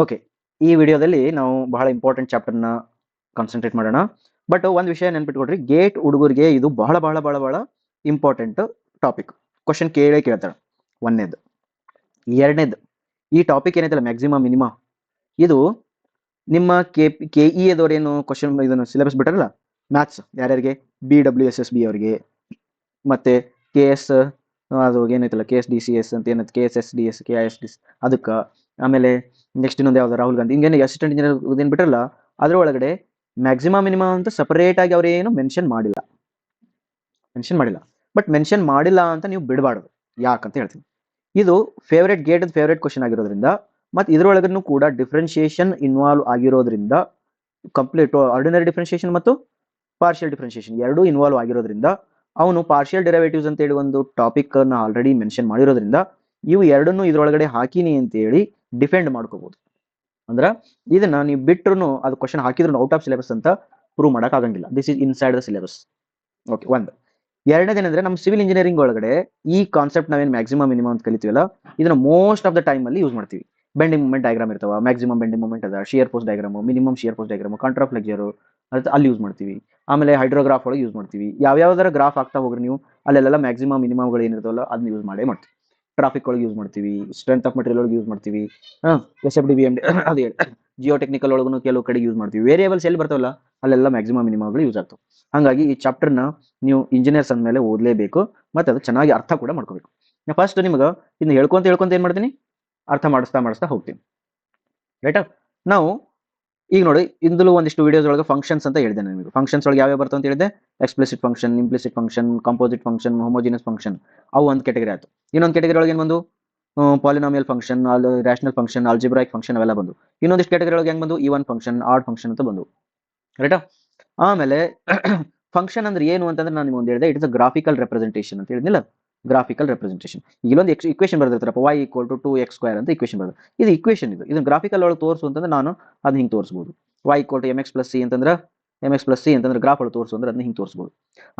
Okay, ಈ ವಿಡಿಯೋದಲ್ಲಿ ನಾವು ಬಹಳ ಇಂಪಾರ್ಟೆಂಟ್ ಚಾಪ್ಟರ್ನ ಕಾನ್ಸಂಟ್ರೇಟ್ ಮಾಡೋಣ. ಬಟ್ ಒಂದು ವಿಷಯ ನೆನ್ಪಿಟ್ಕೊಡ್ರಿ, ಗೇಟ್ ಹುಡುಗರಿಗೆ ಇದು ಬಹಳ ಬಹಳ ಬಹಳ ಬಹಳ ಇಂಪಾರ್ಟೆಂಟ್ ಟಾಪಿಕ್. ಕ್ವಶನ್ ಕೇಳ್ತಾಳೆ. ಒಂದನೇದು. ಎರಡನೇದು, ಈ ಟಾಪಿಕ್ ಏನೈತಲ್ಲ ಮ್ಯಾಕ್ಸಿಮಮ್ ಮಿನಿಮಾ, ಇದು ನಿಮ್ಮ ಕೆ ಇ ಎದವ್ರೇನು ಕ್ವಶನ್ ಇದನ್ನು ಸಿಲೆಬಸ್ ಬಿಟ್ಟಾರಲ್ಲ ಮ್ಯಾಥ್ಸ್, ಯಾರ್ಯಾರಿಗೆ BWSSB ಅವರಿಗೆ, ಮತ್ತೆ KS ಅದು ಏನೈತಲ್ಲ KSDCS ಅಂತ ಏನೈತೆ, KSSDS KISDS ಅದಕ್ಕೆ, ಆಮೇಲೆ ನೆಕ್ಸ್ಟ್ ಇನ್ನೊಂದು ಯಾವ್ದು ರಾಹುಲ್ ಗಾಂಧಿ, ಹಿಂಗೇನು ಅಸಿಸ್ಟೆಂಟ್ ಇಂಜಿನಿಯರ್ ಏನು ಬಿಟ್ರಲ್ಲ ಅದರೊಳಗಡೆ ಮ್ಯಾಕ್ಸಿಮಮ್ ಮಿನಿಮಮ್ ಅಂತ ಸಪರೇಟ್ ಆಗಿ ಅವ್ರೇನು ಮೆನ್ಷನ್ ಮಾಡಿಲ್ಲ. ಬಟ್ ಮೆನ್ಷನ್ ಮಾಡಿಲ್ಲ ಅಂತ ನೀವು ಬಿಡಬಾರ್ದು. ಯಾಕಂತ ಹೇಳ್ತೀನಿ, ಇದು ಫೇವ್ರೇಟ್ ಕ್ವಶನ್ ಆಗಿರೋದ್ರಿಂದ, ಮತ್ತು ಇದರೊಳಗೂ ಕೂಡ ಡಿಫ್ರೆನ್ಶಿಯೇಷನ್ ಇನ್ವಾಲ್ವ್ ಆಗಿರೋದ್ರಿಂದ, ಕಂಪ್ಲೀಟ್ ಆರ್ಡಿನರಿ ಡಿಫ್ರೆನ್ಶಿಯೇಷನ್ ಮತ್ತು ಪಾರ್ಷಿಯಲ್ ಡಿಫ್ರೆನ್ಶಿಯೇಷನ್ ಎರಡೂ ಇನ್ವಾಲ್ವ್ ಆಗಿರೋದ್ರಿಂದ, ಅವನು ಪಾರ್ಷಿಯಲ್ ಡೆರಿವೇಟಿವ್ಸ್ ಅಂತೇಳಿ ಒಂದು ಟಾಪಿಕ್ ಅನ್ನ ಆಲ್ರೆಡಿ ಮೆನ್ಷನ್ ಮಾಡಿರೋದ್ರಿಂದ ಇವು ಎರಡನ್ನೂ ಇದ್ರೊಳಗಡೆ ಹಾಕಿನಿ ಅಂತೇಳಿ ಡಿಫೆಂಡ್ ಮಾಡ್ಕೋಬಹುದು. ಅಂದ್ರೆ ಇದನ್ನ ನೀವು ಬಿಟ್ರು ಅದು ಕ್ವಶನ್ ಹಾಕಿದ್ರು ಔಟ್ ಆಫ್ ಸಿಲೆಬಸ್ ಅಂತ ಪ್ರೂವ್ ಮಾಡಕ್ ಆಗಂಗಿಲ್ಲ. This is inside the syllabus. Okay, ಒಂದು. ಎರಡನೇದೇನೆಂದ್ರೆ, ನಮ್ಮ ಸಿವಿಲ್ ಇಂಜಿನಿಯರಿಂಗ್ ಒಳಗಡೆ ಈ ಕಾನ್ಸೆಪ್ಟ್ ನಾವೇನು ಮ್ಯಾಕ್ಸಿಮಮ್ ಮಿನಿಮಮ್ ಅಂತ ಕಲಿತೀವಲ್ಲ, ಇದನ್ನ ಮೋಸ್ಟ್ ಆಫ್ ದ ಟೈಮ್ ಅಲ್ಲಿ ಯೂಸ್ ಮಾಡ್ತೀವಿ. ಬೆಂಡಿಂಗ್ ಮೂಮೆಂಟ್ ಡಯಾಗ್ರಾಮ್ ಇರ್ತಾವ, ಮ್ಯಾಕ್ಸಿಮಮ್ ಬೆಂಡಿಂಗ್ ಮೂಮೆಂಟ್ ಅದ, shear force diagram, minimum shear force diagram, contraflexure ಅಲ್ಲಿ ಯೂಸ್ ಮಾಡ್ತೀವಿ. ಆಮೇಲೆ ಹೈಡ್ರೋಗ್ರಾಫ್ ಒಳಗೆ ಯೂಸ್ ಮಾಡ್ತೀವಿ. ಯಾವ್ಯಾವ್ದಾರ ಗ್ರಾಫ್ ಆಗ್ತಾ ಹೋಗ್ರಿ ನೀವು, ಅಲ್ಲೆಲ್ಲ ಮ್ಯಾಕ್ಸಿಮಮ್ ಮಿನಿಮಮ್ಗಳು ಏನಿರ್ತಾವಲ್ಲ ಅದನ್ನ ಯೂಸ್ ಮಾಡ್ತೀವಿ. ಟ್ರಾಫಿಕ್ ಒಳಗೆ ಯೂಸ್ ಮಾಡ್ತೀವಿ, ಸ್ಟ್ರೆಂತ್ ಆಫ್ ಮಟೀರಿಯಲ್ ಒಳಗೆ ಯೂಸ್ ಮಾಡ್ತೀವಿ, SFD BMD ಅದೇ ಜಿಯೋ ಟೆಕ್ನಿಕಲ್ ಒಳಗೂ ಕೆಲವು ಕಡೆ ಯೂಸ್ ಮಾಡ್ತೀವಿ. ವೇರಿಯೇಬಲ್ಸ್ ಎಲ್ಲಿ ಬರ್ತಾವಲ್ಲ ಅಲ್ಲೆಲ್ಲ ಮ್ಯಾಕ್ಸಿಮಮ್ ಮಿನಿಮಮ್ಗಳು ಯೂಸ್ ಆಗ್ತವೆ. ಹಾಗಾಗಿ ಈ ಚಾಪ್ಟರ್ನ ನೀವು ಇಂಜಿನಿಯರ್ಸ್ ಅಂದಮೇಲೆ ಓದಲೇಬೇಕು, ಮತ್ತು ಅದು ಚೆನ್ನಾಗಿ ಅರ್ಥ ಕೂಡ ಮಾಡ್ಕೋಬೇಕು. ಫಸ್ಟ್ ನಿಮ್ಗೆ ಇನ್ನು ಹೇಳ್ಕೊಂತ ಏನು ಮಾಡ್ತೀನಿ, ಅರ್ಥ ಮಾಡಿಸ್ತಾ ಹೋಗ್ತೀನಿ. ರೈಟಾ? ನಾವು ಈಗ ನೋಡಿ, ಇಂದಲೂ ಒಂದಿಷ್ಟು ವಿಡಿಯೋಸ್ ಒಳಗೆ ಫಂಕ್ಷನ್ಸ್ ಅಂತ ಹೇಳಿದೆ ನಿಮಗೆ. ಫಂಕ್ಷನ್ಸ್ ಒಳಗೆ ಯಾವ್ಯಾವ ಬರ್ತಾವ ಅಂತ ಹೇಳಿದೆ, explicit function, implicit function, composite function, homogeneous function, ಅವು ಒಂದು ಕೆಟಗರಿ ಆಯ್ತು. ಇನ್ನೊಂದು ಕೆಟಗರಿ ಒಳಗೆ ಏನು ಬಂದು, polynomial function, rational function, algebraic function ಅವೆಲ್ಲ ಬಂದು. ಇನ್ನೊಂದಿಷ್ಟು ಕೆಟಗರಿ ಒಳಗೆ ಹೆಂಗೆ ಬಂದು, ಈವನ್ ಫಂಕ್ಷನ್, ಆಡ್ ಫಂಕ್ಷನ್ ಅಂತ ಬಂದು. ರೈಟಾ? ಆಮೇಲೆ ಫಂಕ್ಷನ್ ಅಂದ್ರೆ ಏನು ಅಂತಂದ್ರೆ ನಾನು ನಿಮ್ಗೆ ಹೇಳಿದೆ, it is a graphical representation ಅಂತ ಹೇಳಿದ್ನಿಲ್ಲ. Graphical representation. ಇಲ್ಲೊಂದು ಇಕ್ವೇಷನ್ ಬರ್ದಿರ್ತಾರಪ್ಪ, y = 2x² ಅಂತ ಇಕ್ವೇಷನ್ ಬರ್ತದೆ. ಇದು ಇಕ್ವೇಷನ್, ಇದನ್ನ ಗ್ರಾಫಿಕಲ್ ಒಳಗೆ ತೋರಿಸು ಅಂತಂದ್ರೆ ನಾನು ಅದನ್ನ ಹಿಂಗೆ ತೋರಿಸ್ಬೋದು. y = mx + c ಅಂತಂದ್ರೆ mx + c ಅಂತಂದ್ರೆ ಗ್ರಾಫ್ ಒಳಗೆ ತೋರಿಸು ಅಂದ್ರೆ ಅದನ್ನ ಹಿಂಗೆ ತೋರಿಸ್ಬೋದು.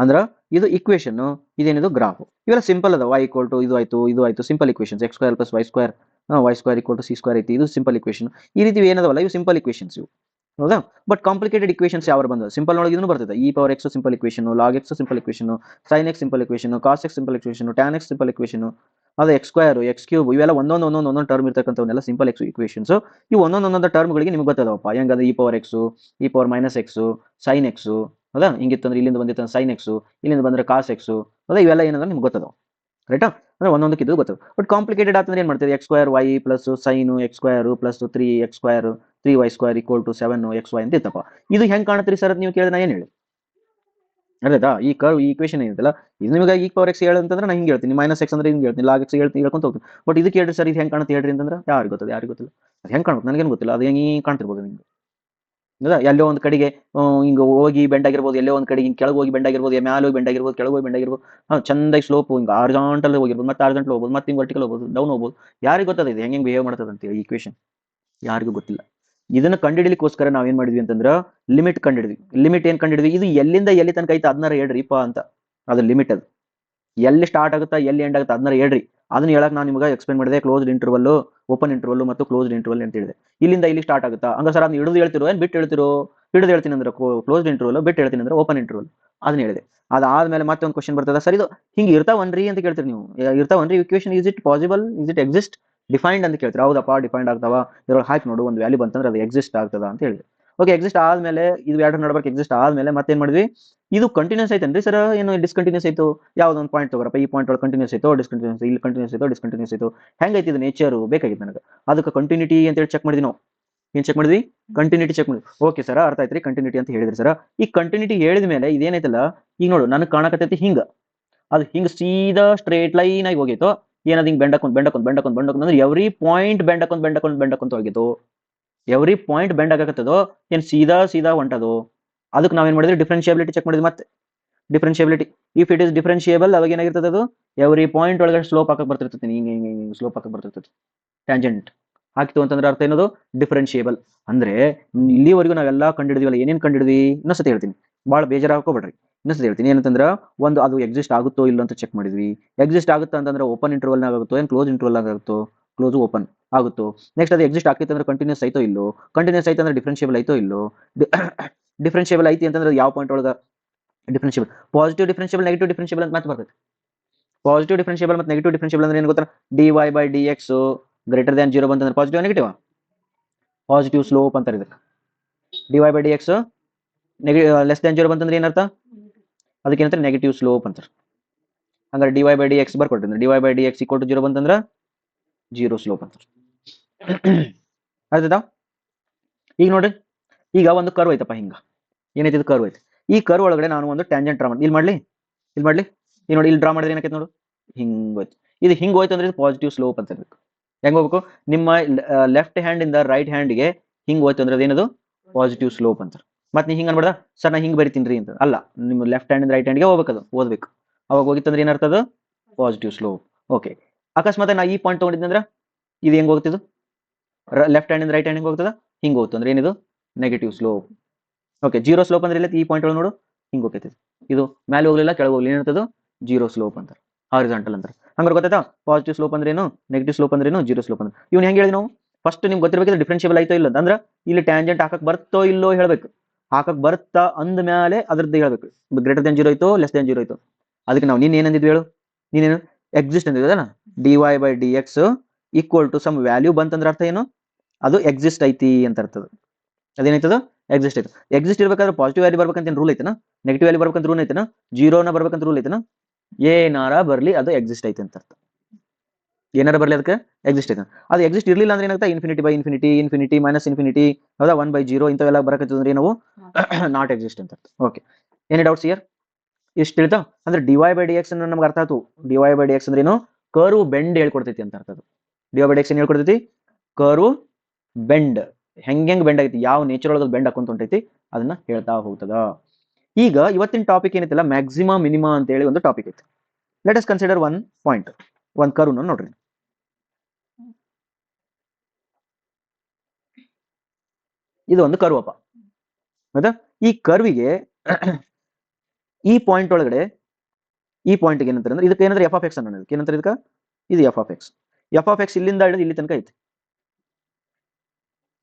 ಅಂದ್ರೆ ಇದು ಇಕ್ವೇಷನ್, ಇದೇನಿದು ಗ್ರಾಫ್. ಇವೆಲ್ಲ ಸಿಂಪಲ್ ಅದ. y = ಇದು ಆಯ್ತು simple equations. x² + y² y² = c² ಐತಿ, ಇದು ಸಿಂಪಲ್ ಇಕ್ವೇಷನ್. ಈ ರೀತಿ ಏನದವಲ್ಲ ಇವು ಸಿಂಪಲ್ ಇಕ್ವೇಷನ್ಸ್ ಇವು, ಹೌದಾ? ಬಟ್ ಕಾಂಪ್ಲಿಕೇಟೆಡ್ ಇಕ್ವೇಷನ್ಸ್ ಯಾವ ಬಂದ, ಸಿಂಪಲ್ ಒಳಗೆ ಇದನ್ನು ಬರ್ತದೆ. e⁴x simple equation, log x simple equation, sin x simple equation, cos x simple equation, tan x simple equation, ಅದು x² x³ ಇವೆಲ್ಲ ಒಂದೊಂದು ಟರ್ಮ್ ಇರ್ತಕ್ಕಂಥವನ್ನೆಲ್ಲ ಸಿಂಪಲ್ ಇಕ್ವೇಷನ್ಸ್. ಇವು ಒಂದೊಂದು ಟರ್ಮ್ಗಳಿಗೆ ನಿಮ್ಗೆ ಗೊತ್ತದವಪ್ಪ. ಹೆಂಗಂದ್ರೆ e⁴x, e⁻− x, sin x, ಹೌದಾ? ಹಿಂಗಿತ್ತಂದ್ರೆ ಇಲ್ಲಿಂದ ಬಂದಿತ್ತು sin x, ಇಲ್ಲಿಂದ ಬಂದ್ರೆ cos x, ಹೌದಾ? ಇವೆಲ್ಲ ಏನಂದ್ರೆ ನಿಮ್ಗೆ ಗೊತ್ತದವು. ರೈಟಾ? ಅಂದ್ರೆ ಒಂದೊಂದಕ್ಕೆ ಇದು ಗೊತ್ತದ. ಬಟ್ ಕಾಂಪ್ಲಿಕೇಟೆಡ್ ಆತಂದ್ರೆ ಏನು ಮಾಡ್ತೀವಿ, x² y + sin x² + 3x² 3y² = 7xy ಅಂತ ಇತ್ತಪ್ಪ. ಇದು ಹೆಂಗೆ ಕಾಣುತ್ತೀರಿ ಸರ್ ನೀವು ಕೇಳಿದ್ರೆ ನಾ ಏನು ಹೇಳಿ? ಅರ್ಧಾ ಈ ಇಕ್ವೇಷನ್ ಏನಿದೆಯಲ್ಲ, ಇದು ನಿಮಗೆ e⁴x ಹೇಳು ಅಂತಂದ್ರೆ ನಾನು ಹಿಂಗೆ ಹೇಳ್ತೀನಿ, -x ಅಂದ್ರೆ ಹಿಂಗೆ ಹೇಳ್ತೀನಿ, log x ಹೇಳ್ಕೊಂತ ಹೋಗ್ತೀನಿ. ಬಟ್ ಇದಕ್ಕೆ ಹೇಳ್ರಿ ಸರ್ ಇದು ಹೆಂಗೆ ಕಾಣುತ್ತೆ ಹೇಳ್ರಿ ಅಂತಂದ್ರೆ ಯಾರಿಗೂ ಗೊತ್ತಿಲ್ಲ. ಅದು ಹೆಂಗೆ ಕಾಣುತ್ತೆ ನನಗೇನು ಗೊತ್ತಿಲ್ಲ. ಅದು ಹೆಂಗೆ ಕಾಣ್ತಿರ್ಬೋದು ನಿಮ್ಗೆ, ಹೌದಾ? ಎಲ್ಲೋ ಒಂದು ಕಡೆಗೆ ಹಿಂಗೆ ಹೋಗಿ ಬೆಂಡ್ ಆಗಿರ್ಬೋದು, ಎಲ್ಲೋ ಒಂದು ಕಡೆಗೆ ಹಿಂಗೆ ಕೆಳಗೆ ಹೋಗಿ ಬೆಂಡ್ ಆಗಿರ್ಬೋದು, ಮ್ಯಾಲೆ ಹೋಗಿ ಬೆಂಡ್ ಆಗಿರ್ಬೋದು, ಕೆಳಗೆ ಹೋಗಿ ಬೆಂಡ್ ಆಗಿರ್ಬೋದು, ಚಂದಾಗಿ ಸ್ಲೋಪ್ ಹಿಂಗೆ ಆರ್ಜಾಂಟಲ್ ಹೋಗಿರ್ಬೋದು, ಮತ್ತೆ ಆರ್ಜಾಂಟಲ್ ಹೋಗ್ಬೋದು, ಮತ್ತೆ ಹಿಂಗೆ ವರ್ಟಿಕಲ್ ಹೋಗ್ಬೋದು, ಡೌನ್ ಹೋಗ್ಬೋದು. ಯಾರಿಗೆ ಗೊತ್ತದ ಇದು ಹೆಂಗೆ ಬಿಹೇವ್ ಮಾಡ್ತದೆ ಅಂತೇಳಿ ಇಕ್ವೇಷನ್? ಯಾರಿಗೂ ಗೊತ್ತಿಲ್ಲ. ಇದನ್ನ ಕಂಡುಹಿಡಿಲಿಕ್ಕೋಸ್ಕರ ನಾವೇನ್ ಮಾಡಿದ್ವಿ ಅಂತಂದ್ರೆ ಲಿಮಿಟ್ ಕಂಡುಹಿಡಿದ್ವಿ. ಲಿಮಿಟ್ ಏನ್ ಕಂಡುಹಿಡಿದ್ವಿ, ಇದು ಎಲ್ಲಿಂದ ಎಲ್ಲಿ ತನಕ ಐತೆ ಅದನ್ನ ಹೇಳ್ರಿಪ್ಪ ಅಂತ. ಅದು ಲಿಮಿಟ್, ಅದು ಎಲ್ಲಿ ಸ್ಟಾರ್ಟ್ ಆಗುತ್ತಾ ಎಲ್ಲಿ ಎಂಡ್ ಆಗುತ್ತಾ ಅದನ್ನ ಹೇಳ್ರಿ. ಅದನ್ನ ಹೇಳಕ್ ನಾನು ನಿಮಗೆ ಎಕ್ಸ್ಪ್ಲೇನ್ ಮಾಡಿದೆ. ಕ್ಲೋಸ್ಡ್ ಇಂಟರ್ವಲ್, ಓಪನ್ ಇಂಟರ್ವಲ್ ಮತ್ತು ಕ್ಲೋಸ್ಡ್ ಇಂಟರ್ವಲ್ ಅಂತ ಹೇಳಿದೆ. ಇಲ್ಲಿಂದ ಇಲ್ಲಿ ಸ್ಟಾರ್ಟ್ ಆಗುತ್ತಾ ಹಂಗ ಸರ್, ಅದನ್ನ ಹಿಡಿದು ಹೇಳ್ತಿರೋ ಏನ್ ಬಿಟ್ಟು ಹೇಳ್ತಿರೋ? ಹಿಡಿದು ಹೇಳ್ತೀನಿ ಅಂದ್ರೆ ಕ್ಲೋಸ್ಡ್ ಇಂಟರ್ವಲ್, ಬಿಟ್ಟು ಹೇಳ್ತೀನಿ ಅಂದ್ರೆ ಓಪನ್ ಇಂಟರ್ವಲ್, ಅದನ್ನ ಹೇಳಿದೆ. ಅದಾದ್ಮೇಲೆ ಮತ್ತೆ ಒಂದು ಕ್ವಶನ್ ಬರ್ತದ, ಸರ್ ಇದು ಹಿಂಗೆ ಇರ್ತಾವನ್ರಿ ಅಂತ ಕೇಳ್ತೀರಿ ನೀವು. ಇರ್ತಾವನ್ರಿ equation, is it possible, is it exist, defined ಅಂತ ಕೇಳ್ತೀರಿ. ಹೌದಪ್ಪ ಡಿಫೈನ್ಡ್ ಆಗ್ತಾವ, ಇದ್ರೊಳಗೆ ಹಾಕಿ ನೋಡು ಒಂದು ವ್ಯಾಲ್ಯೂ ಬಂತಂದ್ರೆ ಅದು ಎಕ್ಸಿಸ್ಟ್ ಆಗ್ತದ ಅಂತ ಹೇಳಿದೆ. ಓಕೆ, ಎಕ್ಸಿಸ್ಟ್ ಆದ್ಮೇಲೆ ಇದು ಎರಡು ನಡ್ಬೇಕು. ಎಕ್ಸಿಸ್ಟ್ ಆದ್ಮೇಲೆ ಮತ್ತೇನ್ ಮಾಡಿದ್ವಿ, ಇದು ಕಂಟಿನ್ಯೂಸ್ ಐತೇನ್ರಿ ಸರ್, ಏನು ಡಿಸ್ಕಂಟಿನ್ಯೂಸ್ ಐತು? ಯಾವ್ದೊಂದು ಪಾಯಿಂಟ್ ತಗೋರಪ್ಪ, ಈ ಪಾಯಿಂಟ್ ಒಳಗೆ ಕಂಟಿನ್ಯೂಸ್ ಐತೋ ಡಿಸ್ಕಂಟಿನ್ಯೂಸ್, ಇಲ್ಲಿ ಕಂಟಿನ್ಯೂಸ್ ಐತೋ ಡಿಸ್ಕಂಟಿನ್ಯೂಸ್ ಐತೋ, ಹೆಂಗೈತಿ ಇದು ನೇಚರ್ ಬೇಕಾಗಿತ್ತು ನನಗೆ. ಅದಕ್ಕೆ ಕಂಟಿನ್ಯೂಟಿ ಅಂತ ಹೇಳಿ ಚೆಕ್ ಮಾಡಿದ್ವಿ ನಾವು. ಏನ್ ಚೆಕ್ ಮಾಡಿದ್ವಿ? ಕಂಟಿನ್ಯೂಟಿ ಚೆಕ್ ಮಾಡಿದ್ವಿ. ಓಕೆ ಸರ್, ಅರ್ಥ ಆಯ್ತ್ರಿ ಕಂಟಿನ್ಯೂಟಿ ಅಂತ ಹೇಳಿದ್ರಿ ಸರ್. ಈ ಕಂಟಿನ್ಯೂಟಿ ಹೇಳಿದ ಮೇಲೆ ಇದೇನೈತಲ್ಲ, ಈಗ ನೋಡು ನನಗೆ ಕಾಣಕತ್ತೈತಿ ಹಿಂಗ, ಅದು ಹಿಂಗ ಸೀದಾ ಸ್ಟ್ರೇಟ್ ಲೈನ್ ಆಗಿ ಹೋಗಿತ್ತು. ಏನದು ಹಿಂಗೆ ಬೆಂಡಕೊಂಡ್ ಅಂದ್ರೆ ಎವ್ರಿ ಪಾಯಿಂಟ್ ಬೆಂಡಕೊಂಡ್ ಹೋಗಿತ್ತು. ಎವ್ರಿ ಪಾಯಿಂಟ್ ಬೆಂಡ್ ಆಗಕತ್ತದೋ ಏನ್ ಸೀದಾ ಹೊಂಟದು. ಅದಕ್ಕೆ ನಾವೇನ್ ಮಾಡಿದ್ವಿ, ಡಿಫ್ರೆನ್ಶಿಯಬಿಲಿಟಿ ಚೆಕ್ ಮಾಡಿದ್ವಿ. ಮತ್ತೆ ಡಿಫ್ರೆನ್ಶಿಯಬಿಲಿಟಿ, ಇಫ್ ಇಟ್ ಇಸ್ ಡಿಫ್ರೆನ್ಶಿಯೇಬಲ್ ಅವಾಗ ಏನಾಗಿರ್ತದೆ, ಅದು ಎವ್ರಿ ಪಾಯಿಂಟ್ ಒಳಗಡೆ ಸ್ಲೋಪ್ ಹಾಕಕ್ ಬರ್ತಿರ್ತೈತಿ. ಹಿಂಗೆ ಸ್ಲೋಪ್ ಹಾಕಕ್ ಬರ್ತಿರ್ತೈತಿ, ಟ್ಯಾಂಜೆಂಟ್ ಹಾಕಿತು ಅಂತಂದ್ರೆ ಅರ್ಥ ಏನದು, ಡಿಫ್ರೆನ್ಶಿಯೇಬಲ್. ಅಂದ್ರೆ ಇಲ್ಲಿವರೆಗೂ ನಾವೆಲ್ಲ ಕಂಡಿಡಿದ್ವಲ್ಲ, ಏನೇನು ಕಂಡಿಡಿದ್ವಿ ಇನ್ನೊಂದ್ಸತಿ ಹೇಳ್ತೀನಿ, ಭಾಳ ಬೇಜಾರು ಹಾಕೋಬೇಡ್ರಿ. ಇನ್ನೊಂದ್ಸತಿ ಹೇಳ್ತೀನಿ. ಏನಂತಂದ್ರೆ ಅದು ಎಕ್ಸಿಸ್ಟ್ ಆಗುತ್ತೋ ಇಲ್ಲ ಅಂತ ಚೆಕ್ ಮಾಡಿದ್ವಿ. ಎಕ್ಸಿಸ್ಟ್ ಆಗುತ್ತಾ ಅಂತಂದ್ರೆ ಓಪನ್ ಇಂಟರ್ವಲ್ ಆಗುತ್ತೋ ಏನು ಕ್ಲೋಸ್ ಇಂಟರ್ವಲ್ ಆಗುತ್ತೋ, ಕ್ಲೋಸ್ ಓಪನ್ ಆಗುತ್ತೋ. ನೆಕ್ಸ್ಟ್ ಅದು ಎಕ್ಸಿಸ್ಟ್ ಆಗ್ತಿತ್ತು ಅಂದ್ರೆ ಕಂಟಿನ್ಯೂಸ್ ಐತೋ ಇಲ್ಲೋ, ಕಂಟಿನ್ಯೂಸ್ ಐತೆ ಅಂದ್ರೆ ಡಿಫ್ರೆನ್ಷಿಯಬಲ್ ಐತೋ ಇಲ್ಲೋ, ಡಿಫ್ರೆನ್ಷಿಯಬಲ್ ಐತಿ ಅಂತಂದ್ರೆ ಯಾವ ಪಾಯಿಂಟ್ ಒಳಗೆ differentiable, positive differentiable, negative differentiable ಅಂತ ಮತ್ತೆ ಬರ್ತೈತೆ. ಪಾಸಿಟಿವ್ ಡಿಫ್ರೆನ್ಷಿಯಬಲ್ ಮತ್ತು ನೆಗೆಟಿವ್ ಡಿಫ್ರೆನ್ಷಿಯಬಲ್ ಅಂದ್ರೆ ಏನು ಗೊತ್ತಾ, dy/dx ಗ್ರೇಟರ್ ದ್ಯಾನ್ 0 ಬಂತಂದ್ರೆ ಪಾಸಿಟಿವ್ ನೆಗೆಟಿವ್, ಪಾಸಿಟಿವ್ ಸ್ಲೋಪ್ ಅಂತಾರೆ ಇದಕ್ಕೆ. dy/dx ಲೆಸ್ ದ್ಯಾನ್ 0 ಬಂತಂದ್ರೆ ಏನರ್ಥ, ಅದಕ್ಕೆ ಏನಂತಾರೆ ನೆಗೆಟಿವ್ ಸ್ಲೋಪ್ ಅಂತಾರೆ. ಹಂಗಾರೆ dy/dx ಬರ್ಕೊಟ್ಟಿದ್ರೆ dy/dx = 0 ಬಂತಂದ್ರೆ 0 ಸ್ಲೋಪ್ ಅಂತಾರೆ. ಆಯ್ತದ? ಈಗ ನೋಡ್ರಿ, ಈಗ ಒಂದು ಕರ್ವ್ ಐತಪ್ಪ, ಹಿಂಗ ಏನೈತಿ, ಇದು ಕರ್ವ್ ಐತಿ. ಈ ಕರ್ವ್ ಒಳಗಡೆ ನಾನು ಒಂದು ಟ್ಯಾಂಜೆಂಟ್ ಡ್ರಾ ಮಾಡಿ, ಇಲ್ಲಿ ಮಾಡ್ಲಿ ಈಗ ನೋಡಿ, ಇಲ್ಲಿ ಡ್ರಾ ಮಾಡಿದ್ರೆ ಏನಾಕೈತೆ ನೋಡು, ಹಿಂಗ್ ಹೋಯ್ತು. ಇದು ಹಿಂಗ್ ಹೋಯ್ತು ಅಂದ್ರೆ ಪಾಸಿಟಿವ್ ಸ್ಲೋಪ್ ಅಂತ ಇರ್ಬೇಕು. ಹೆಂಗ್ ಹೋಗ್ಬೇಕು, ನಿಮ್ಮ ಲೆಫ್ಟ್ ಹ್ಯಾಂಡ್ ಇಂದ ರೈಟ್ ಹ್ಯಾಂಡ್ಗೆ ಹಿಂಗ್ ಹೋಯ್ತು ಅಂದ್ರೆ ಅದೇನದು ಪಾಸಿಟಿವ್ ಸ್ಲೋಪ್ ಅಂತಾರೆ. ಮತ್ತೆ ನೀ ಹಿಂಗ್ ಅನ್ಬೇಡ, ಸರ್ ನಾ ಹಿಂಗ್ ಬರಿತೀನಿ ಅಂತ, ಅಲ್ಲ, ನಿಮ್ಮ ಲೆಫ್ಟ್ ಹ್ಯಾಂಡ್ ಇಂದ ರೈಟ್ ಹ್ಯಾಂಡ್ಗೆ ಹೋಗ್ಬೇಕು, ಅದು ಓದ್ಬೇಕು. ಅವಾಗ ಹೋಗಿತ್ತಂದ್ರೆ ಏನರ್ಥದ, ಪಾಸಿಟಿವ್ ಸ್ಲೋಪ್. ಓಕೆ, ಅಕಸ್ಮಾತ್ ನಾ ಈ ಪಾಯಿಂಟ್ ತಗೊಂಡಿದ್ದಂದ್ರೆ ಇದು ಹೆಂಗ್ ಹೋಗ್ತಿದ್ದು, ಲೆಫ್ಟ್ ಹ್ಯಾಂಡ್ ಇಂದ ರೈಟ್ ಹ್ಯಾಂಡ್ ಹಿಂಗ್ ಹೋಗ್ತದ, ಹಿಂಗ್ ಹೋಗ್ತು ಅಂದ್ರೆ ಏನಿದು ನೆಗೆಟಿವ್ ಸ್ಲೋಪ್. ಓಕೆ, 0 ಸ್ಲೋಪ್ ಅಂದ್ರೆ ಇಲ್ಲ, ಈ ಪಾಯಿಂಟ್ ಒಳಗೆ ನೋಡು ಹಿಂಗ್ ಹೋಗ್ತೈತಿ, ಇದು ಮೇಲೆ ಹೋಗ್ಲಿಲ್ಲ ಕೆಳಗೆ ಹೋಗ್ಲಿ, ಏನಂತದ್ದು 0 ಸ್ಲೋಪ್ ಅಂತಾರೆ, ಹಾರಿಜಾಂಟಲ್ ಅಂತಾರೆ. ಹಂಗಾರೆ ಗೊತ್ತಾಯ್ತಾ, ಪಾಸಿಟಿವ್ ಸ್ಲೋಪ್ ಅಂದ್ರೆ ಏನು, ನೆಗೆಟಿವ್ ಸ್ಲೋಪ್ ಅಂದ್ರೆ ಏನು, 0 ಸ್ಲೋಪ್ ಅಂದ್ರೆ ಇವ್ನು ಹೆಂಗ್ ಹೇಳಿ ನಾವು ಫಸ್ಟ್ ನಿಮ್ಗೆ ಗೊತ್ತಿರಬೇಕು ಡಿಫ್ರೆನ್ಷಿಯಬಲ್ ಆಯ್ತೋ ಇಲ್ಲ ಅಂದ್ರೆ ಇಲ್ಲಿ ಟ್ಯಾಂಜೆಂಟ್ ಹಾಕಕ್ ಬರ್ತೋ ಇಲ್ಲೋ ಹೇಳ್ಬೇಕು. ಹಾಕಕ್ ಬರ್ತಾ ಅಂದ ಮೇಲೆ ಅದ್ರದ್ದು ಹೇಳ್ಬೇಕು, ಗ್ರೇಟರ್ ದ್ಯಾನ್ 0 ಐತೋ ಲೆಸ್ ದ್ಯಾನ್ 0 ಐತೋ. ಅದಕ್ಕೆ ನಾವು ನೀನ್ ಏನಂದಿದ್ವಿ ಹೇಳು, ನೀನೇನು ಎಕ್ಸಿಸ್ಟ್ ಅಂದಿದ್ದಲ್ಲ, dy/dx = ಸಮ್ ವ್ಯಾಲ್ಯೂ ಬಂತಂದ್ರೆ ಅರ್ಥ ಏನು, ಅದು ಎಕ್ಸಿಸ್ಟ್ ಐತಿ ಅಂತ ಅರ್ಥದ. ಅದೇನೈತದ ಎಕ್ಸಿಸ್ಟ್ ಐತೆ. ಎಕ್ಸಿಸ್ಟ್ ಇರ್ಬೇಕಾದ್ರೆ ಪಾಸಿಟಿವ್ ವ್ಯಾಲ್ಯೂ ಬರ್ಬೇಕಂತ ರೂಲ್ ಐತೆನಾ, ನೆಗೆಟಿವ್ ವ್ಯಾಲ್ಯೂ ಬರ್ಬೇಕಂತ ರೂಲ್ ಐತೆನಾ, 0ನ ಬರ್ಬೇಕಂತ ರೂಲ್ ಐತೆನಾ, ಏನಾರ ಬರ್ಲಿ ಅದು ಎಕ್ಸಿಸ್ಟ್ ಐತೆ ಅಂತ ಅರ್ಥ. ಏನಾರ ಬರ್ಲಿ ಅದಕ್ಕೆ ಎಕ್ಸಿಸ್ಟ್ ಐತೆ. ಅದು ಎಕ್ಸಿಸ್ಟ್ ಇರ್ಲಿಲ್ಲ ಅಂದ್ರೆ ಏನಾಗುತ್ತೆ, ∞/∞, ಇನ್ಫಿನಿಟಿ -ಇನ್ಫಿನಿಟಿ, ಹೌದಾ, 1/0 ಇಂಥವೆಲ್ಲ ಬರಕತ್ತಂದ್ರೆ ನಾವು ನಾಟ್ ಎಕ್ಸಿಸ್ಟ್ ಅಂತ ಅರ್ಥ. Okay, any doubts here? ಇಷ್ಟು ತಿಳಿತಾ ಅಂದ್ರೆ dy/dx ನಮ್ಗೆ ಅರ್ಥ ಆಯ್ತು. dy/dx ಅಂದ್ರೆ ಏನು, ಕರ್ವ್ ಬೆಂಡ್ ಹೇಳ್ಕೊಡ್ತೈತಿ ಅಂತ ಅರ್ಥ. ಅದು dy/dx ಏನ್ ಹೇಳ್ಕೊಡ್ತೈತಿ, ಕರ್ವ್ ಬೆಂಡ್, ಹೆಂಗ್ ಬೆಂಡ್ ಆಗೈತಿ, ಯಾವ ನೇಚರ್ ಒಳಗೆ ಬೆಂಡ್ ಹಾಕೊಂತ ಹೊಂಟೈತಿ ಅದನ್ನ ಹೇಳ್ತಾ ಹೋಗ್ತದ. ಈಗ ಇವತ್ತಿನ ಟಾಪಿಕ್ ಏನೈತಲ್ಲ, ಮ್ಯಾಕ್ಸಿಮಾ ಮಿನಿಮಾ ಅಂತ ಹೇಳಿ ಒಂದು ಟಾಪಿಕ್ ಐತಿ. Let us consider one point, ಒಂದು ಕರ್ವ್ ನೋಡ್ರಿ. ಇದು ಒಂದು ಕರ್ವ್ ಅಪ್ಪ, ಹೌದಾ. ಈ ಕರ್ವಿಗೆ ಈ ಪಾಯಿಂಟ್ ಒಳಗಡೆ, ಈ ಪಾಯಿಂಟ್ ಏನಂತಾರೆ ಅಂದ್ರೆ ಇದಕ್ಕೆ ಏನಂದ್ರೆ f(x) ಅನ್ನೋದು, ಏನಂತಾರೆ ಇದಕ್ಕೆ, ಇದು f(x) ಇಲ್ಲಿಂದ ಹಿಡಿದು ಇಲ್ಲಿ ತನಕ ಐತಿ.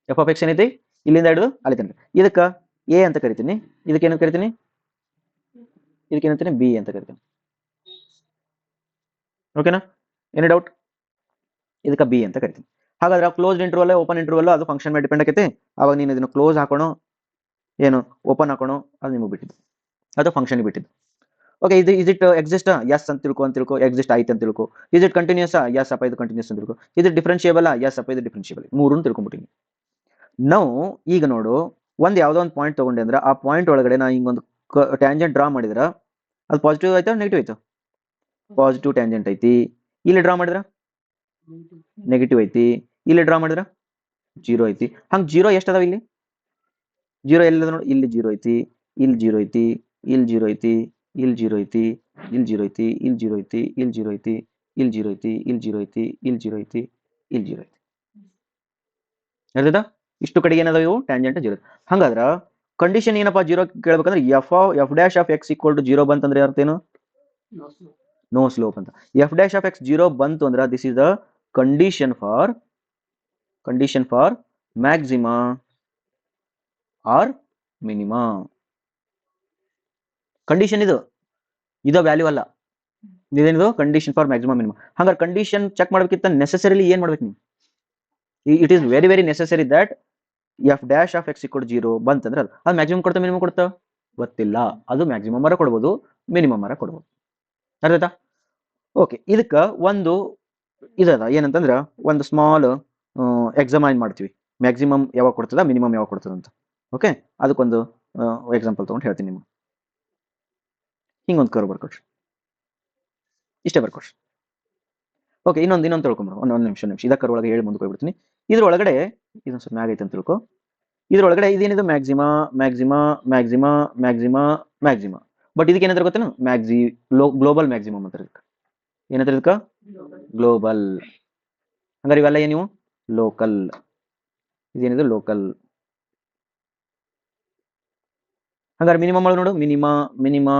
f(x) ಏನೈತಿ, ಇಲ್ಲಿಂದ ಹಿಡಿದು ಅಲ್ಲಿ ತನಕ. ಇದಕ್ಕೆ a ಅಂತ ಕರಿತೀನಿ, ಇದಕ್ಕೆ ಏನಂತ ಕರಿತೀನಿ, ಇದಕ್ಕೆ ಏನಂತೀನಿ b ಅಂತ ಕರಿತೀನಿ. ಓಕೆನಾ, ಏನೇ ಡೌಟ್? ಇದಕ್ಕೆ b ಅಂತ ಕರಿತೀನಿ. ಹಾಗಾದ್ರೆ ಕ್ಲೋಸ್ಡ್ ಇಂಟರ್ವಲ್ ಓಪನ್ ಇಂಟರ್ವಲ್ ಅದು ಫಂಕ್ಷನ್ ಮೇಲೆ ಡಿಪೆಂಡ್ ಆಗೈತೆ. ಅವಾಗ ನೀನು ಇದನ್ನು ಕ್ಲೋಸ್ ಹಾಕೋಣ, ಏನು ಓಪನ್ ಹಾಕೋಣ, ಅದು ನಿಮಗೆ ಬಿಟ್ಟಿದ್ದು, ಅದು ಫಂಕ್ಷನ್ ಬಿಟ್ಟಿದ್ದು. ಓಕೆ, ಇದು ಇಸ್ ಇಟ್ ಎಕ್ಸಿಸ್ಟ್, ಎಸ್ ಅಂತ ತಿಳ್ಕೊ, ಎಕ್ಸಿಸ್ಟ್ ಆಯ್ತು ಅಂತ ತಿಳ್ಕೊ. ಇಸ್ ಇಟ್ ಕಂಟಿನ್ಯೂಸ್, ಎಸ್ ಅಪ್ಪ ಇದು ಕಂಟಿನ್ಯೂಸ್ ಅಂತ ತಿಳ್ಕೊ. ಇದು ಡಿಫ್ರೆನ್ಷಿಯಬಲ್, ಎಸ್ ಅಪ್ಪ ಇದು ಡಿಫ್ರೆನ್ಷಿಯಬಲ್, ಮೂರನ್ನು ತಿಳ್ಕೊಂಡ್ಬಿಟ್ಟಿನಿ. ನಾವು ಈಗ ನೋಡು, ಯಾವುದೋ ಒಂದು ಪಾಯಿಂಟ್ ತಗೊಂಡೆ ಅಂದ್ರೆ ಆ ಪಾಯಿಂಟ್ ಒಳಗಡೆ ನಾ ಹಿಂಗೊಂದು ಟ್ಯಾಂಜೆಂಟ್ ಡ್ರಾ ಮಾಡಿದ್ರೆ ಅದು ಪಾಸಿಟಿವ್ ಆಯ್ತಾ ನೆಗೆಟಿವ್ ಆಯ್ತು, ಪಾಸಿಟಿವ್ ಟ್ಯಾಂಜೆಂಟ್ ಐತಿ. ಇಲ್ಲಿ ಡ್ರಾ ಮಾಡಿದ್ರ ನೆಗೆಟಿವ್ ಐತಿ, ಇಲ್ಲಿ ಡ್ರಾ ಮಾಡಿದ್ರ 0 ಐತಿ. ಹಂಗ 0 ಎಷ್ಟು ಅದಾವ ಇಲ್ಲಿ, 0 ಎಲ್ಲಿದೆ ನೋಡಿ, ಇಲ್ಲಿ 0 ಐತಿ, ಇಲ್ಲಿ 0 ಐತಿ, ಇಲ್ಲಿ 0 ಐತಿ, ಇಲ್ಲಿ 0 ಐತಿ, ಇಲ್ಲಿ 0 ಐತಿ, ಇಲ್ಲಿ 0 ಐತಿ, ಇಲ್ಲಿ 0 ಐತಿ, ಇಲ್ಲಿ 0 ಐತಿ, ಇಲ್ಲಿ 0 ಐತಿ, ಇಲ್ಲಿ 0 ಐತಿ, ಇಲ್ಲಿ 0 ಐತಿ. ಹೇಳ್ತದ, ಇಷ್ಟು ಕಡೆಗೆ ಏನದಾವ ಇವು ಟ್ಯಾಂಜೆಂಟ್ 0. ಹಂಗಾದ್ರ ಕಂಡೀಷನ್ ಏನಪ್ಪಾ 0 ಕೇಳ್ಬೇಕಂದ್ರೆ f(x) = 0 ಬಂತಂದ್ರೆ ಅರ್ಥ ಏನು, ನೋ ಸ್ಲೋಪ್ ಅಂತ. f(x) 0 ಬಂತು ಅಂದ್ರೆ this is the condition for maxima or minima. Condition ಇದು ವ್ಯಾಲ್ಯೂ ಅಲ್ಲ, ಇದೇನಿದು ಕಂಡೀಷನ್ ಫಾರ್ ಮ್ಯಾಕ್ಸಿಮಾ ಮಿನಿಮಾ. ಹಂಗಾರೆ ಕಂಡೀಷನ್ ಚೆಕ್ ಮಾಡ್ಬೇಕಿತ್ತ ನೆಸೆಸರಿಲಿ ಏನ್ ಮಾಡ್ಬೇಕು ನೀವು, it is very very necessary that f(x) = 0 ಬಂತಂದ್ರೆ ಅದು ಮ್ಯಾಕ್ಸಿಮಮ್ ಕೊಡ್ತಾ ಮಿನಿಮಮ್ ಕೊಡ್ತಾ ಗೊತ್ತಿಲ್ಲ, ಅದು ಮ್ಯಾಕ್ಸಿಮಮ್ ಅರ ಕೊಡ್ಬೋದು, ಮಿನಿಮಮ್ ಅರ ಕೊಡ್ಬೋದು. ಅರ್ಥ? ಓಕೆ, ಇದಕ್ಕ ಒಂದು ಇದದ ಏನಂತಂದ್ರೆ ಒಂದು ಸ್ಮಾಲ್ ಎಕ್ಸಾಮೈನ್ ಮಾಡ್ತೀವಿ, ಮ್ಯಾಕ್ಸಿಮಮ್ ಯಾವಾಗ ಕೊಡ್ತದ, ಮಿನಿಮಮ್ ಯಾವಾಗ ಕೊಡ್ತದ ಅಂತ. ಓಕೆ, ಅದಕ್ಕೊಂದು ಎಕ್ಸಾಂಪಲ್ ತಗೊಂಡು ಹೇಳ್ತೀನಿ ನಿಮ್ಗೆ. ಹಿಂಗೊಂದು ಕರ್ವ್ ಬರ್ಕೊಡ್ರಿ, ಇಷ್ಟೇ ಬರ್ಕೊಡ್ರಿ. ಓಕೆ, ಇನ್ನೊಂದು ತಿಳ್ಕೊಂಬರು, ಒಂದು ನಿಮಿಷ ಇದ ಕರ್ವ್ ಒಳಗೆ ಹೇಳಿ ಮುಂದಕ್ಕೆ ಹೋಗ್ಬಿಡ್ತೀನಿ. ಇದ್ರೊಳಗಡೆ ಇದೊಂದು ಸ್ವಲ್ಪ ಮ್ಯಾಗ್ ಐತೆ ಅಂತ ತಿಳ್ಕೊ. ಇದ್ರೊಳಗಡೆ ಇದೇನಿದು maxima maxima maxima maxima maxima. But ಇದಕ್ಕೆ ಏನಂತಾರೆ ಗೊತ್ತೇನು, ಗ್ಲೋಬಲ್ ಮ್ಯಾಕ್ಸಿಮಮ್ ಅಂತಾರೆ. ಇದಕ್ಕೆ ಏನಂತಾರೆ, ಇದಕ್ಕೆ ಗ್ಲೋಬಲ್. ಹಂಗಾರೆ ಇವೆಲ್ಲ ಏನು, ಲೋಕಲ್. ಇದೇನಿದು ಲೋಕಲ್. ಹಂಗಾರೆ ಮಿನಿಮಮ್ ಒಳಗೆ ನೋಡು, ಮಿನಿಮಾ ಮಿನಿಮಾ,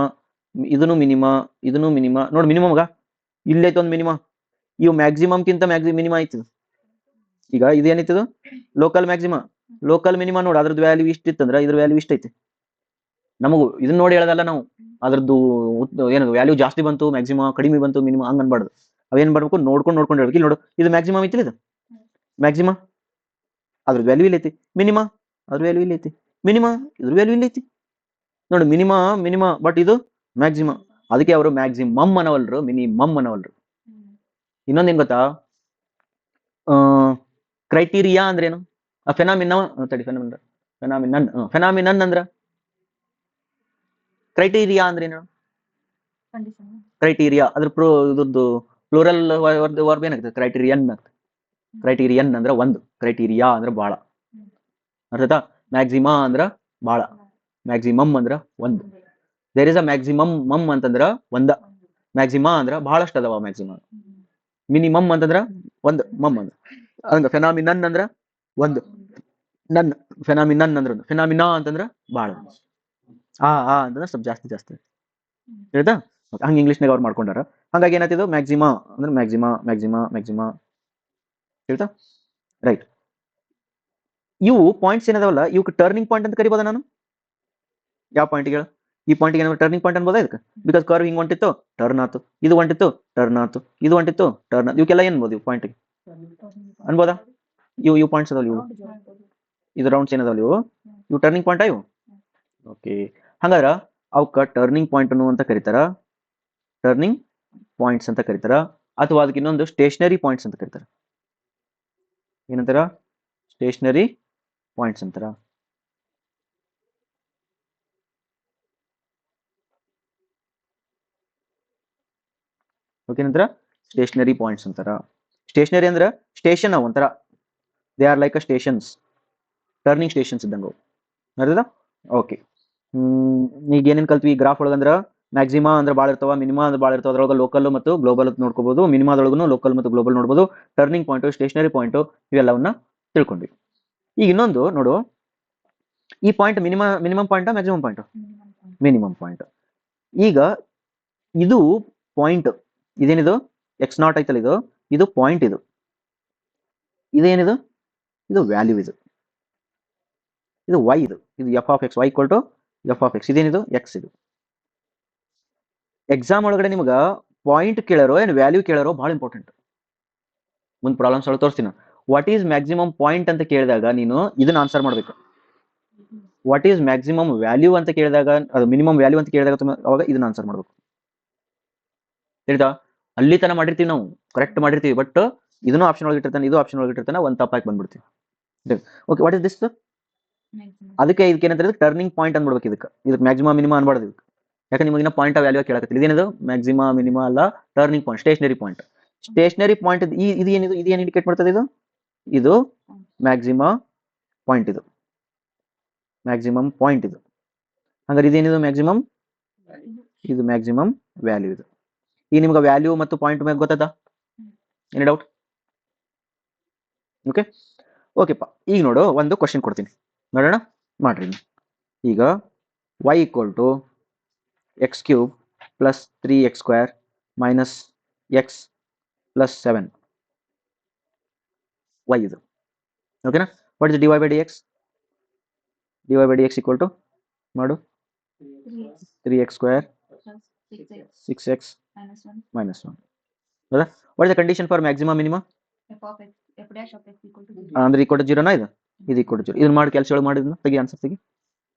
ಇದನ್ನು ಮಿನಿಮಾ, ಇದನ್ನು ಮಿನಿಮಾ. ನೋಡು ಮಿನಿಮಮ್ಗ ಇಲ್ಲೈತೆ ಒಂದು ಮಿನಿಮಾ, ಇವು ಮ್ಯಾಕ್ಸಿಮಮ್ಗಿಂತ ಮಿನಿಮಾ ಐತಿ. ಈಗ ಇದೇನಿತ್ತು ಲೋಕಲ್ ಮ್ಯಾಕ್ಸಿಮಾ ಲೋಕಲ್ ಮಿನಿಮಾ ನೋಡಿ ಅದ್ರದ್ದು ವ್ಯಾಲ್ಯೂ ಇಷ್ಟಿತ್ತಂದ್ರೆ ಇದ್ರ ವ್ಯಾಲ್ಯೂ ಇಷ್ಟೈತಿ. ನಮಗೂ ಇದನ್ನ ನೋಡಿ ಹೇಳೋದಲ್ಲ ನಾವು, ಅದ್ರದ್ದು ಏನದು ವ್ಯಾಲ್ಯೂ ಜಾಸ್ತಿ ಬಂತು ಮ್ಯಾಕ್ಸಿಮಾ, ಕಡಿಮೆ ಬಂತು ಮಿನಿಮಾ, ಹಂಗ್ ಅನ್ಬಾರ್ದು. ಅವೇನ್ ಮಾಡ್ಬೇಕು ನೋಡ್ಕೊಂಡು ಹೇಳ್ಬೇಕು. ಇಲ್ಲಿ ನೋಡು ಇದು ಮ್ಯಾಕ್ಸಿಮಮ್ ಐತಿ, ಇದು ಮ್ಯಾಕ್ಸಿಮಾ ಅದ್ರ ವ್ಯಾಲ್ಯೂ ಇಲ್ಲೈತಿ, ಮಿನಿಮಾ ಅದ್ರ ವ್ಯಾಲ್ಯೂ ಇಲ್ಲೈತಿ, ಮಿನಿಮಾ ಇದ್ರ ವ್ಯಾಲ್ಯೂ ಇಲ್ಲೈತಿ. ನೋಡಿ ಮಿನಿಮಾ ಬಟ್ ಇದು ಮ್ಯಾಕ್ಸಿಮಾ, ಅದಕ್ಕೆ ಅವರು ಮ್ಯಾಕ್ಸಿಮಮ್ ಅನ್ನವಲ್ರು, ಮಿನಿಮಮ್ ಅನ್ನವಲ್ರು. ಇನ್ನೊಂದೇನ್ ಗೊತ್ತಾ, ಕ್ರೈಟೀರಿಯಾ ಅಂದ್ರೇನು? ಫೆನಾಮಿನನ್ ಅಂದ್ರ ಕ್ರೈಟೀರಿಯಾ ಅಂದ್ರೇನು? ಕ್ರೈಟೀರಿಯಾ ಅದ್ರ ಇದ್ರದ್ದು ಪ್ಲೂರಲ್ ವರ್ಬ್ ಏನಾಗ್ತದೆ? ಕ್ರೈಟೀರಿಯನ್ ಆಗ್ತದೆ. ಕ್ರೈಟೀರಿಯನ್ ಅಂದ್ರ ಒಂದು, ಕ್ರೈಟೀರಿಯಾ ಅಂದ್ರ ಬಾಳ. ಅರ್ಥಾಯ್ತಾ? ಮ್ಯಾಕ್ಸಿಮಾ ಅಂದ್ರ ಬಾಳ, ಮ್ಯಾಕ್ಸಿಮಮ್ ಅಂದ್ರ ಒಂದು. ದೇರ್ ಇಸ್ ಅ ಮ್ಯಾಕ್ಸಿಮಮ್ ಮಮ್ ಅಂತಂದ್ರ ಒಂದ, ಮ್ಯಾಕ್ಸಿಮಾ ಅಂದ್ರ ಬಹಳಷ್ಟು ಅದಾವ ಮ್ಯಾಕ್ಸಿಮಾ. ಮಿನಿಮಮ್ ಅಂತಂದ್ರ ಒಂದು, ಮಮ್ ಅಂದ್ರ ಹಂಗ. ಫೆನಾಮಿನನ್ ಅಂದ್ರ ಒಂದು, ಫೆನಾಮಿನನ್ ಅಂದ್ರ ಒಂದು, ಫೆನಾಮಿನಾ ಅಂತಂದ್ರ ಬಾಳ, ಅಂತಂದ್ರ ಸ್ವಲ್ಪ ಜಾಸ್ತಿ ಹೇಳ್ತಾ. ಹಂಗ ಇಂಗ್ಲಿಷ್ನಾಗ ಅವ್ರು ಮಾಡ್ಕೊಂಡಾರ. ಹಂಗಾಗಿ ಏನಾಯ್ತಿದು ಮ್ಯಾಕ್ಸಿಮಾ ಅಂದ್ರೆ ಮ್ಯಾಕ್ಸಿಮಾ ಹೇಳ್ತಾ. ರೈಟ್. ಇವು ಪಾಯಿಂಟ್ಸ್ ಏನದಾವಲ್ಲ ಇವಕ್ಕೆ ಟರ್ನಿಂಗ್ ಪಾಯಿಂಟ್ ಅಂತ ಕರಿಬೋದ ನಾನು? ಯಾವ ಪಾಯಿಂಟ್ ಹೇಳ? ಈ ಪಾಯಿಂಟ್ಗೆ ಏನಾದ್ರು ಟರ್ನಿಂಗ್ ಪಾಯಿಂಟ್ ಅನ್ಬೋದಾ ಇದಕ್ಕೆ? ಬಿಕಾಸ್ ಕರ್ವ್ ಹಿಂಗ್ ಹೊಂಟಿತ್ತು ಟರ್ನ್ ಆತು, ಇದು ಹೊಂಟಿತ್ತು ಟರ್ನ್ ಆತು, ಇದು ಹೊಂಟಿತ್ತು ಟರ್ನ್ ಆತು. ಇವಕ್ಕೆಲ್ಲ ಏನ್ ಅನ್ಬೋದು? ಇವು ಪಾಯಿಂಟ್ಗೆ ಅನ್ಬೋದಾ? ಇವು ಪಾಯಿಂಟ್ಸ್ ಅದಾವ, ಇದು ರೌಂಡ್ಸ್ ಏನದಾವ ಇವು ಟರ್ನಿಂಗ್ ಪಾಯಿಂಟ್ ಇವು. ಓಕೆ, ಹಂಗಾರ ಅವಕ್ಕ ಟರ್ನಿಂಗ್ ಪಾಯಿಂಟ್ ಅಂತ ಕರೀತಾರ, ಟರ್ನಿಂಗ್ ಪಾಯಿಂಟ್ಸ್ ಅಂತ ಕರೀತಾರ. ಅಥವಾ ಅದಕ್ಕೆ ಇನ್ನೊಂದು ಸ್ಟೇಷನರಿ ಪಾಯಿಂಟ್ಸ್ ಅಂತ ಕರೀತಾರ. ಏನಂತಾರ? ಸ್ಟೇಷನರಿ ಪಾಯಿಂಟ್ಸ್ ಅಂತಾರ. ಓಕೆನಂತರ ಸ್ಟೇಷನರಿ ಪಾಯಿಂಟ್ಸ್ ಅಂತಾರ. ಸ್ಟೇಷನರಿ ಅಂದ್ರೆ ಸ್ಟೇಷನ್ ಅವು ಒಂಥರ, they are like a stations, turning stations ಇದ್ದಂಗೆ ಅವು. ಓಕೆ, ಈಗ ಏನೇನ್ ಕಲ್ತ್ವಿ ಗ್ರಾಫ್ ಒಳಗಂದ್ರ ಮ್ಯಾಕ್ಸಿಮಾ ಅಂದ್ರೆ ಭಾಳ ಇರ್ತಾವ, ಮಿನಿಮಾ ಅಂದ್ರೆ ಭಾಳ ಇರ್ತಾವ. ಅದ್ರೊಳಗೆ ಲೋಕಲ್ ಮತ್ತು ಗ್ಲೋಬಲ್ ನೋಡ್ಕೋಬಹುದು. ಮಿನಿಮಾದೊಳಗೂ ಲೋಕಲ್ ಮತ್ತು ಗ್ಲೋಬಲ್ ನೋಡ್ಬೋದು. ಟರ್ನಿಂಗ್ ಪಾಯಿಂಟ್, ಸ್ಟೇಷನರಿ ಪಾಯಿಂಟ್ ಇವೆಲ್ಲವನ್ನ ತಿಳ್ಕೊಂಡ್ವಿ. ಈಗ ಇನ್ನೊಂದು ನೋಡು, ಈ point minimum point maximum point? Minimum point. ಈಗ ಇದು ಪಾಯಿಂಟ್, ಇದೇನಿದು ಎಕ್ಸ್ ನಾಟ್ ಐತಲ್ಲ, ಇದು ಪಾಯಿಂಟ್, ಇದೇನಿದು? ಇದು ವ್ಯಾಲ್ಯೂ, ಇದು ವೈ, ಇದು f of x, y equal to f of x. ಇದೇನಿದು? ಎಕ್ಸ್. ಇದು ಎಕ್ಸಾಮ್ ಒಳಗಡೆ ನಿಮ್ಗೆ ಪಾಯಿಂಟ್ ಕೇಳಾರೋ ಏನು ವ್ಯಾಲ್ಯೂ ಕೇಳಾರೋ ಭಾಳ ಇಂಪಾರ್ಟೆಂಟ್. ಮುಂದೆ ಪ್ರಾಬ್ಲಮ್ಸ್ ಒಳಗೆ ತೋರಿಸ್ತೀನಿ. ವಾಟ್ ಈಸ್ ಮ್ಯಾಕ್ಸಿಮಮ್ ಪಾಯಿಂಟ್ ಅಂತ ಕೇಳಿದಾಗ ನೀನು ಇದನ್ನ ಆನ್ಸರ್ ಮಾಡ್ಬೇಕು. ವಾಟ್ ಈಸ್ ಮ್ಯಾಕ್ಸಿಮಮ್ ವ್ಯಾಲ್ಯೂ ಅಂತ ಕೇಳಿದಾಗ, ಅದು ಮಿನಿಮಮ್ ವ್ಯಾಲ್ಯೂ ಅಂತ ಕೇಳಿದಾಗ ಅವಾಗ ಇದನ್ನ ಆನ್ಸರ್ ಮಾಡ್ಬೇಕು. ತಿಳಿತಾ? ಅಲ್ಲಿ ತನ ಮಾಡಿರ್ತೀವಿ ನಾವು, ಕರೆಕ್ಟ್ ಮಾಡಿರ್ತೀವಿ, ಬಟ್ ಇದನ್ನು ಆಪ್ಷನ್ ಒಳಗೆ ಇಟ್ಟಿರ್ತಾನೆ, ಇದು ಆಪ್ಷನ್ ಒಳಗೆ ಇಟ್ಟಿರ್ತಾನೆ, ಒಂದು ತಪ್ಪಾಗಿ ಬಂದ್ಬಿಡ್ತೀವಿ. Okay, what is this? ಅದಕ್ಕೆ ಇದಕ್ಕೆ ಏನಂತಾರೆ? ಟರ್ನಿಂಗ್ ಪಾಯಿಂಟ್ ಅಂದ್ಬಿಡ್ಬೇಕು. ಇದಕ್ಕೆ ಮ್ಯಾಕ್ಸಿಮಾ ಮಿನಿಮಾ ಅನ್ಬಾರ್ದು ಇದಕ್ಕೆ. ಯಾಕಂದ್ರೆ ನಿಮಗಿನ ಪಾಯಿಂಟ್ ಆಫ್ ವ್ಯಾಲ್ಯೂ ಕೇಳಕತ್ತಿಲ್ಲ. ಇದೇನಿದು? ಮ್ಯಾಕ್ಸಿಮಾ ಮಿನಿಮಾ ಅಲ್ಲ, turning point, stationary point. Stationary point ಇದು ಏನಿದು? ಇದು ಏನು ಇಂಡಿಕೇಟ್ ಮಾಡ್ತದೆ? ಇದು ಮ್ಯಾಕ್ಸಿಮಾ ಪಾಯಿಂಟ್, ಇದು ಮ್ಯಾಕ್ಸಿಮಮ್ ಪಾಯಿಂಟ್. ಇದು ಹಂಗಾರೆ ಇದೇನಿದು? ಮ್ಯಾಕ್ಸಿಮಮ್, ಇದು ಮ್ಯಾಕ್ಸಿಮಮ್ ವ್ಯಾಲ್ಯೂ. ಇದು ಈಗ ನಿಮ್ಗೆ ವ್ಯಾಲ್ಯೂ ಮತ್ತು ಪಾಯಿಂಟ್ ಮ್ಯಾಗ ಗೊತ್ತದ? ಏನು ಡೌಟ್? ಓಕೆಪ್ಪ. ಈಗ ನೋಡು, ಒಂದು ಕ್ವಶನ್ ಕೊಡ್ತೀನಿ, ನೋಡೋಣ, ಮಾಡ್ರಿ. ಈಗ y equal to x cube plus 3x² minus x plus 7 y ಇದು. ಓಕೆನಾ? What is dy by dx? dy by dx equal to ಮಾಡು 3x² 6x minus 1. ಹೌದಾ? What is the condition for maxima minima? ಅಂದ್ರೆ equal to 0 ನಾ? ಇದು equal to 0. ಇದನ್ನ ಮಾಡಿ ಕೆಲಸ ಒಳಗೆ ಮಾಡಿದ್ನ ತೆಗಿ, ಆನ್ಸರ್ ತೆಗಿ.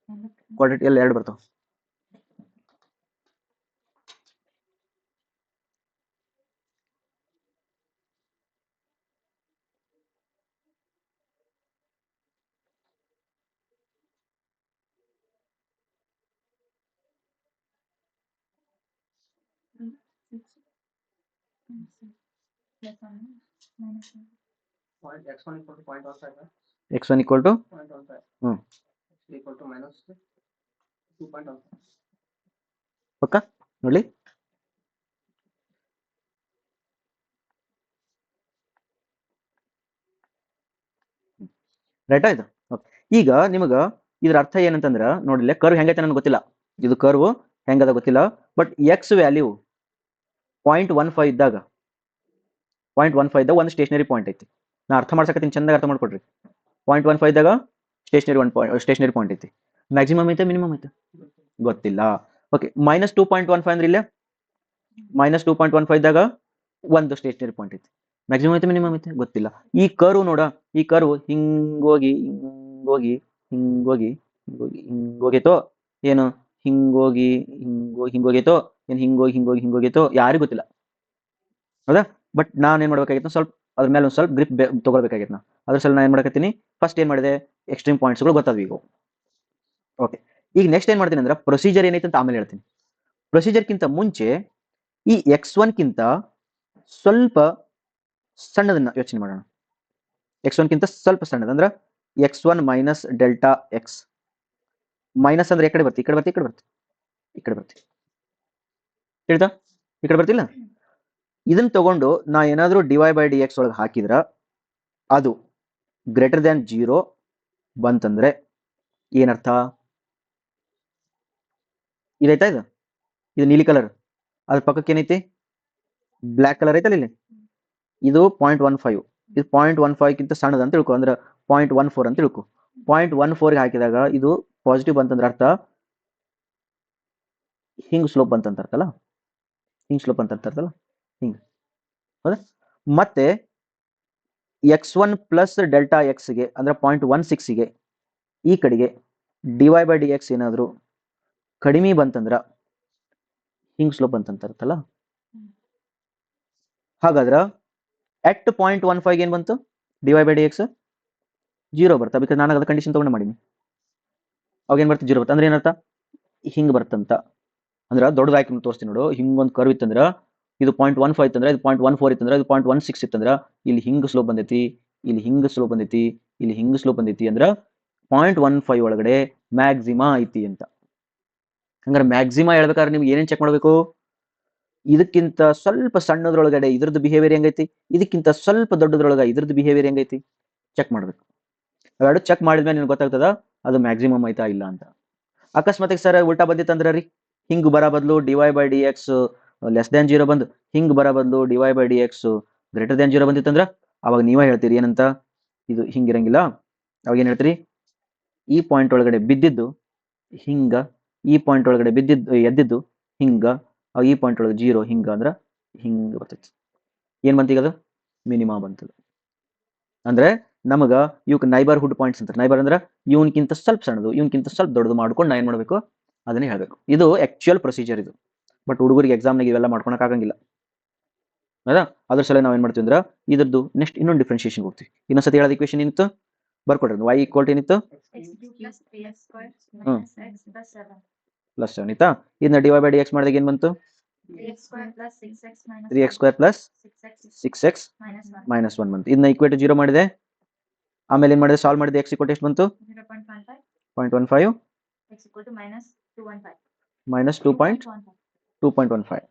ಕ್ವಾಡ್ರೇಟ್ ಎಲ್ಲ 2 ಬರ್ತಾವ. x1 equal to ಪಕ್ಕ ನೋಡಿ. ರೈಟ್ ಆಯ್ತು. ಈಗ ನಿಮಗ ಇದ್ರ ಅರ್ಥ ಏನಂತಂದ್ರ ನೋಡಿಲ್ಲ, ಕರ್ವ್ ಹೆಂಗೈತೆ ನನಗೆ ಗೊತ್ತಿಲ್ಲ, ಇದು ಕರ್ವ್ ಹೆಂಗದ ಗೊತ್ತಿಲ್ಲ, ಬಟ್ ಎಕ್ಸ್ ವ್ಯಾಲ್ಯೂ 0.15 ಇದ್ದಾಗ ಒಂದು ಸ್ಟೇಷನರಿ ಪಾಯಿಂಟ್ ಐತಿ. ನಾ ಅರ್ಥ ಮಾಡ್ಸಕತ್ತೀನಿ, ಚಂದಾಗ ಅರ್ಥ ಮಾಡ್ಕೊಡ್ರಿ. 0.15 ದಾಗ ಸ್ಟೇಷನರಿ ಪಾಯಿಂಟ್ ಐತಿ. ಮ್ಯಾಕ್ಸಿಮಮ್ ಐತೆ ಮಿನಿಮಮ್ ಐತೆ ಗೊತ್ತಿಲ್ಲ. ಓಕೆ, -2.15 ಅಂದ್ರೆ ಇಲ್ಲೇ -2.15 ದಾಗ ಒಂದು ಸ್ಟೇಷನರಿ ಪಾಯಿಂಟ್ ಐತಿ. ಮ್ಯಾಕ್ಸಿಮಮ್ ಐತೆ ಮಿನಿಮಮ್ ಐತೆ ಗೊತ್ತಿಲ್ಲ. ಈ ಕರ್ವ್ ನೋಡ, ಈ ಕರ್ವ್ ಹಿಂಗೋಗಿ ಹಿಂಗೋಗಿ ಹಿಂಗೋಗಿ ಹಿಂಗೋಗಿ ಹಿಂಗೋಗೈತೋ ಏನು, ಹಿಂಗೋಗಿ ಹಿಂಗೋಗೈತೋ ಏನು, ಹಿಂಗೋಗೈತೋ ಯಾರಿಗೂ ಗೊತ್ತಿಲ್ಲ, ಹೌದಾ? ಬಟ್ ನಾನು ಏನ್ ಮಾಡ್ಬೇಕಾಗಿತ್ತು, ಸ್ವಲ್ಪ ಅದ್ರ ಮೇಲೆ ಒಂದು ಸ್ವಲ್ಪ ಗ್ರಿಪ್ ತಗೊಳ್ಬೇಕಾಗಿತ್ತು. ನಾವು ಅದ್ರ ಸಲ ನಾನು ಏನ್ ಮಾಡಕತ್ತೀನಿ, ಫಸ್ಟ್ ಏನ್ ಮಾಡಿದೆ, ಎಕ್ಸ್ಟ್ರೀಮ್ ಪಾಯಿಂಟ್ಸ್ಗಳು ಗೊತ್ತಾದ್ವು ಈಗ. ಓಕೆ, ಈಗ ನೆಕ್ಸ್ಟ್ ಏನ್ ಮಾಡ್ತೀನಿ ಅಂದ್ರೆ ಪ್ರೊಸೀಜರ್ ಏನೈತೆ ಅಂತ ಆಮೇಲೆ ಹೇಳ್ತೀನಿ. ಪ್ರೊಸೀಜರ್ಕ್ಕಿಂತ ಮುಂಚೆ ಈ x1 ಕಿಂತ ಸ್ವಲ್ಪ ಸಣ್ಣದನ್ನ ಯೋಚನೆ ಮಾಡೋಣ. x1 ಕಿಂತ ಸ್ವಲ್ಪ ಸಣ್ಣದ ಅಂದ್ರೆ x1 minus delta X. Minus ಅಂದ್ರೆ ಈ ಕಡೆ ಬರ್ತಿ, ಈ ಕಡೆ ಬರ್ತಿ, ಈ ಕಡೆ ಬರ್ತಿ, ಈ ಕಡೆ ಬರ್ತಿ, ತಿಳಿತಾ? ಈ ಕಡೆ ಬರ್ತಿಲ್ಲ. ಇದನ್ನ ತಗೊಂಡು ನಾ ಏನಾದ್ರೂ dy/dx ಒಳಗೆ ಹಾಕಿದ್ರ ಅದು ಗ್ರೇಟರ್ ದ್ಯಾನ್ 0 ಬಂತಂದ್ರೆ ಏನರ್ಥ? ಇದೈತಾ, ಇದು ನೀಲಿ ಕಲರ್, ಅದ್ರ ಪಕ್ಕಕ್ಕೆ ಏನೈತಿ, ಬ್ಲ್ಯಾಕ್ ಕಲರ್ ಐತಲ್ಲ ಇಲ್ಲಿ, ಇದು 0.15, ಇದು 0.15 ಕಿಂತ ಸಣ್ಣದ ಅಂತ ತಿಳ್ಕೊ, ಅಂದ್ರೆ 0.14 ಅಂತ ತಿಳ್ಕೊ. 0.14 ಹಾಕಿದಾಗ ಇದು ಪಾಸಿಟಿವ್ ಬಂತಂದ್ರೆ ಅರ್ಥ ಹಿಂಗ್ ಸ್ಲೋಪ್ ಬಂತಂತ ಅರ್ಥಲ್ಲ, ಹಿಂಗ್ ಸ್ಲೋಪ್ ಅಂತ ಅರ್ಥಲ್ಲ, ಹಿಂಗ್, ಹೌದಾ? ಮತ್ತೆ x1 ಪ್ಲಸ್ ಡೆಲ್ಟಾ ಎಕ್ಸ್ಗೆ ಅಂದ್ರೆ 0.16ಗೆ ಈ ಕಡೆಗೆ dy/dx ಏನಾದ್ರು ಕಡಿಮೆ ಬಂತಂದ್ರ ಹಿಂಗ್ ಸ್ಲೋಪ್ ಬಂತಂತ ಅರ್ಥಲ್ಲ. ಹಾಗಾದ್ರ ಅಟ್ 0.15 ಏನ್ ಬಂತು, dy/dx 0 ಬರ್ತಾ, ಬಿಕಾಸ್ ನಾನು ಅದ್ರ ಕಂಡೀಷನ್ ತಗೊಂಡು ಮಾಡೀನಿ. ಅವಾಗ ಏನ್ ಬರ್ತದೆ, 0 ಬರ್ತದೆ. ಅಂದ್ರೆ ಏನರ್ಥ, ಹಿಂಗ್ ಬರ್ತಂತ. ಅಂದ್ರೆ ದೊಡ್ಡದಾಗಿ ತೋರಿಸ್ತೀನಿ ನೋಡು, ಹಿಂಗೊಂದು ಕರ್ವ್ ಇತ್ತಂದ್ರ ಇದು 0.15 ಇತ್ತಂದ್ರೆ ಇದು 0.14 ಇತ್ತಂದ್ರೆ ಇದು 0.16 ಇತ್ತಂದ್ರ ಇಲ್ಲಿ ಹಿಂಗ್ ಸ್ಲೋಪ್ ಬಂದೈತಿ, ಇಲ್ಲಿ ಹಿಂಗ್ ಸ್ಲೋಪ್ ಬಂದೈತಿ, ಇಲ್ಲಿ ಹಿಂಗ್ ಸ್ಲೋಪ್ ಬಂದೈತಿ, ಅಂದ್ರ 0.15 ಒಳಗಡೆ ಮ್ಯಾಕ್ಸಿಮಾ ಐತಿ ಅಂತ. ಹಂಗಾರೆ ಮ್ಯಾಕ್ಸಿಮಾ ಹೇಳ್ಬೇಕಾದ್ರೆ ನಿಮ್ಗೆ ಏನೇನ್ ಚೆಕ್ ಮಾಡ್ಬೇಕು, ಇದಕ್ಕಿಂತ ಸ್ವಲ್ಪ ಸಣ್ಣದ್ರೊಳಗಡೆ ಇದ್ರದ್ದು ಬಿಹೇವಿಯರ್ ಹೆಂಗೈತಿ, ಇದಕ್ಕಿಂತ ಸ್ವಲ್ಪ ದೊಡ್ಡದ್ರೊಳಗ ಇದ್ರದ್ದು ಬಿಹೇವಿಯರ್ ಹೆಂಗೈತಿ ಚೆಕ್ ಮಾಡ್ಬೇಕು. ಅವೆರಡು ಚೆಕ್ ಮಾಡಿದ್ಮೇಲೆ ನಿಮ್ಗೆ ಗೊತ್ತಾಗ್ತದ ಅದು ಮ್ಯಾಕ್ಸಿಮಮ್ ಐತಾ ಇಲ್ಲ ಅಂತ. ಅಕಸ್ಮಾತ್ ಸರ್ ಉಲ್ಟಾ ಬಂದಿತ್ತಂದ್ರ ರೀ, ಹಿಂಗ್ ಬರ ಬದಲು dy/dx ಲೆಸ್ ದ್ಯಾನ್ 0 ಬಂದು ಹಿಂಗ್ ಬರ ಬದಲು dy/dx ಗ್ರೇಟರ್ ದ್ಯಾನ್ 0 ಬಂದಿತ್ತಂದ್ರ ಅವಾಗ ನೀವೇ ಹೇಳ್ತೀರಿ ಏನಂತ, ಇದು ಹಿಂಗಿರಂಗಿಲ್ಲ. ಅವಾಗ ಏನ್ ಹೇಳ್ತೀರಿ, ಈ ಪಾಯಿಂಟ್ ಒಳಗಡೆ ಬಿದ್ದಿದ್ದು ಹಿಂಗ, ಈ ಪಾಯಿಂಟ್ ಒಳಗಡೆ ಬಿದ್ದಿದ್ದು ಎದ್ದಿದ್ದು ಹಿಂಗ, ಈ ಪಾಯಿಂಟ್ ಒಳಗೆ 0 ಹಿಂಗ ಅಂದ್ರ ಹಿಂಗ ಬರ್ತೈತಿ. ಏನ್ ಬಂತೀಗ ಅದು ಮಿನಿಮಮ್ ಬಂತದ. ಅಂದ್ರೆ ನಮಗ ಇವಕ್ ನೈಬರ್ಹುಡ್ ಪಾಯಿಂಟ್ಸ್ ಅಂತಾರೆ. ನೈಬರ್ ಅಂದ್ರೆ ಇವನ್ಕಿಂತ ಸ್ವಲ್ಪ ಸಣ್ಣದು, ಇವನ್ಕಿಂತ ಸ್ವಲ್ಪ ದೊಡ್ಡದು ಮಾಡ್ಕೊಂಡು ನಾ ಏನ್ ಮಾಡ್ಬೇಕು ಅದನ್ನೇ ಹೇಳ್ಬೇಕು. ಇದು ಆಕ್ಚುಯಲ್ ಪ್ರೊಸೀಜರ್ ಇದು. ಬಟ್ ಹುಡುಗರಿಗೆ ಎಕ್ಸಾಮ್ನಾಗ ಇವೆಲ್ಲ ಮಾಡ್ಕೊಳಕ್ ಆಗಂಗಿಲ್ಲ, ಹೌದಾ? ಅದ್ರ ಸಲ ನಾವ್ ಏನ್ ಮಾಡ್ತೀವಿ ಅಂದ್ರೆ ಇದ್ರದ್ದು ನೆಕ್ಸ್ಟ್ ಇನ್ನೊಂದು ಡಿಫ್ರೆನ್ಸಿಯೇಷನ್ ಹೋಗ್ತೀವಿ. ಇನ್ನೊಂದ್ಸತಿ ಹೇಳೋದು ಈಕ್ವೇಶನ್ ಏನಿತ್ತು ಬರ್ಕೊಡ್ರಿ, y ಈಕ್ವಲ್ ಟು ಏನಿತ್ತು +7 ಇತ್ತಾ. ಇದನ್ನ dy/dx ಮಾಡಿದಾಗ ಏನ್ ಬಂತು, 3x² ಪ್ಲಸ್ 6x ಮೈನಸ್ 1 ಬಂತು. ಇದನ್ನ ಈಕ್ವೇಟ್ 0 ಮಾಡಿದೆ, ಆಮೇಲೆ ಏನ್ ಮಾಡಿದೆ, ಸಾಲ್ವ್ ಮಾಡಿದೆ, x ಈಕ್ವಲ್ ಎಷ್ಟು ಬಂತು 0.15 ಮೈನಸ್ 2.15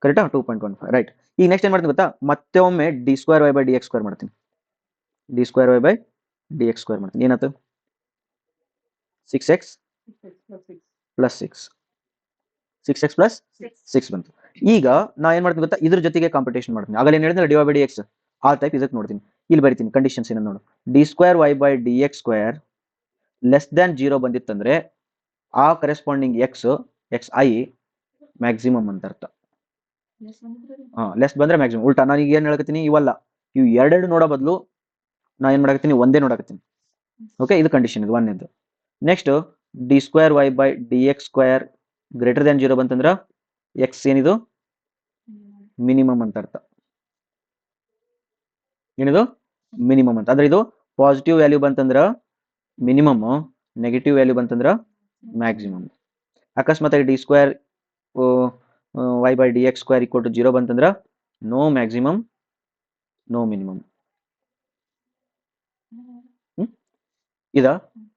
ಕರೆಕ್ಟಾ, 2.15 ರೈಟ್. ಈಗ ನೆಕ್ಸ್ಟ್ ಏನ್ ಮಾಡ್ತೀನಿ ಗೊತ್ತಾ, ಮತ್ತೆ ಒಮ್ಮೆ d²y/dx² ಮಾಡ್ತೀನಿ, d²y/dx² ಮಾಡ್ತೀನಿ. ಏನಾಯ್ತು 6x ಪ್ಲಸ್ 6x ಪ್ಲಸ್ 6 ಬಂತು. ಈಗ ನಾ ಏನ್ ಮಾಡ್ತೀನಿ ಗೊತ್ತಾ, ಇದ್ರ ಜೊತೆಗೆ ಕಾಂಪಿಟೇಷನ್ ಮಾಡ್ತೀನಿ. ಆಗಲೇ ಏನ್ ಹೇಳಿದ್ರೆ dy/dx ಆ ಟೈಪ್ ಇದಕ್ಕೆ ನೋಡ್ತೀನಿ. ಇಲ್ಲಿ ಬರಿತೀನಿ ಕಂಡೀಷನ್ಸ್ ಏನೋ ನೋಡು, d²y/dx² ಲೆಸ್ ದ್ಯಾನ್ 0 ಬಂದಿತ್ತಂದ್ರೆ ಆ ಕರೆಸ್ಪಾಂಡಿಂಗ್ xi ಮ್ಯಾಕ್ಸಿಮಮ್ ಅಂತ ಅರ್ಥ. ಲೆಸ್ ಬಂದ್ರೆ ಮ್ಯಾಕ್ಸಿಮಮ್. ಉಲ್ಟಾ ನಾನು ಈಗ ಏನ್ ಹೇಳಕತ್ತೀನಿ, ಇವಲ್ಲ ಇವು ಎರಡೆರಡು ನೋಡೋ ಬದಲು ನಾ ಏನ್ ಮಾಡಕತ್ತೀನಿ, ಒಂದೇ ನೋಡಕತ್ತೀನಿ. ಓಕೆ, ಇದು ಕಂಡೀಷನ್, ಇದು ಒಂದೇದು. ನೆಕ್ಸ್ಟ್ d²y/dx² ಗ್ರೇಟರ್ ದ್ಯಾನ್ 0 ಬಂತಂದ್ರ ಎಕ್ಸ್ ಏನಿದು ಮಿನಿಮಮ್ ಅಂತ ಅರ್ಥ. ಏನಿದು ಮಿನಿಮಮ್ ಅಂತ. ಅಂದ್ರೆ ಇದು ಪಾಸಿಟಿವ್ ವ್ಯಾಲ್ಯೂ ಬಂತಂದ್ರ ಮಿನಿಮಮ್, ನೆಗೆಟಿವ್ ವ್ಯಾಲ್ಯೂ ಬಂತಂದ್ರ ಮ್ಯಾಕ್ಸಿಮಮ್. ಅಕಸ್ಮಾತ್ d²y/dx² ಈಕ್ವಲ್ ಟು 0 ಬಂತಂದ್ರ ನೋ ಮ್ಯಾಕ್ಸಿಮಮ್ ನೋ ಮಿನಿಮಮ್. ಇದ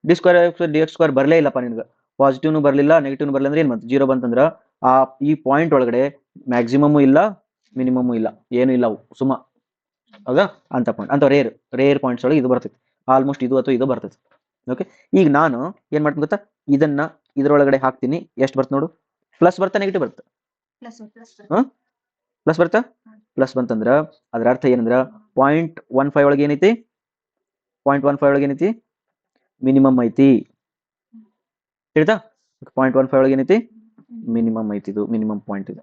d²y/dx² ಬರಲೇ ಇಲ್ಲಪ್ಪ ನಿನ್ಗೆ, ಪಾಸಿಟಿವ್ನು ಬರಲಿಲ್ಲ ನೆಗೆಟಿವ್ನು ಬರಲಿಲ್ಲ ಅಂದ್ರೆ ಏನ್ ಬಂತು 0 ಬಂತಂದ್ರ ಆ ಈ ಪಾಯಿಂಟ್ ಒಳಗಡೆ ಮ್ಯಾಕ್ಸಿಮಮ್ ಇಲ್ಲ ಮಿನಿಮಮ್ ಇಲ್ಲ, ಏನು ಇಲ್ಲ, ಅವು ಸುಮ್ಮ, ಹೌದಾ? ಅಂತ ಪಾಯಿಂಟ್, ಅಂತ ರೇರ್ ಪಾಯಿಂಟ್ಸ್ ಒಳಗೆ ಇದು ಬರ್ತೈತಿ. ಆಲ್ಮೋಸ್ಟ್ ಇದು ಅಥವಾ ಇದು ಬರ್ತೈತಿ. ಓಕೆ, ಈಗ ನಾನು ಏನ್ ಮಾಡ್ತೀನಿ ಗೊತ್ತಾ, ಇದನ್ನ ಇದ್ರೊಳಗಡೆ ಹಾಕ್ತೀನಿ. ಎಷ್ಟು ಬರ್ತ ನೋಡು, ಪ್ಲಸ್ ಬರ್ತಾ ನೆಗೆಟಿವ್ ಬರುತ್ತೆ, ಪ್ಲಸ್ ಬರ್ತಾ ಪ್ಲಸ್ ಬಂತಂದ್ರ ಅದ್ರ ಅರ್ಥ ಏನಂದ್ರ 0.15 ಒಳಗೆ ಏನೈತಿ 0.15 ಒಳಗೆ ಏನೈತಿ ಮಿನಿಮಮ್ ಐತಿ ತಿಳಿತಾ 0.15 ಒಳಗೆ ಏನೈತಿ ಮಿನಿಮಮ್ ಐತಿ ಇದು ಮಿನಿಮಮ್ ಪಾಯಿಂಟ್ ಇದು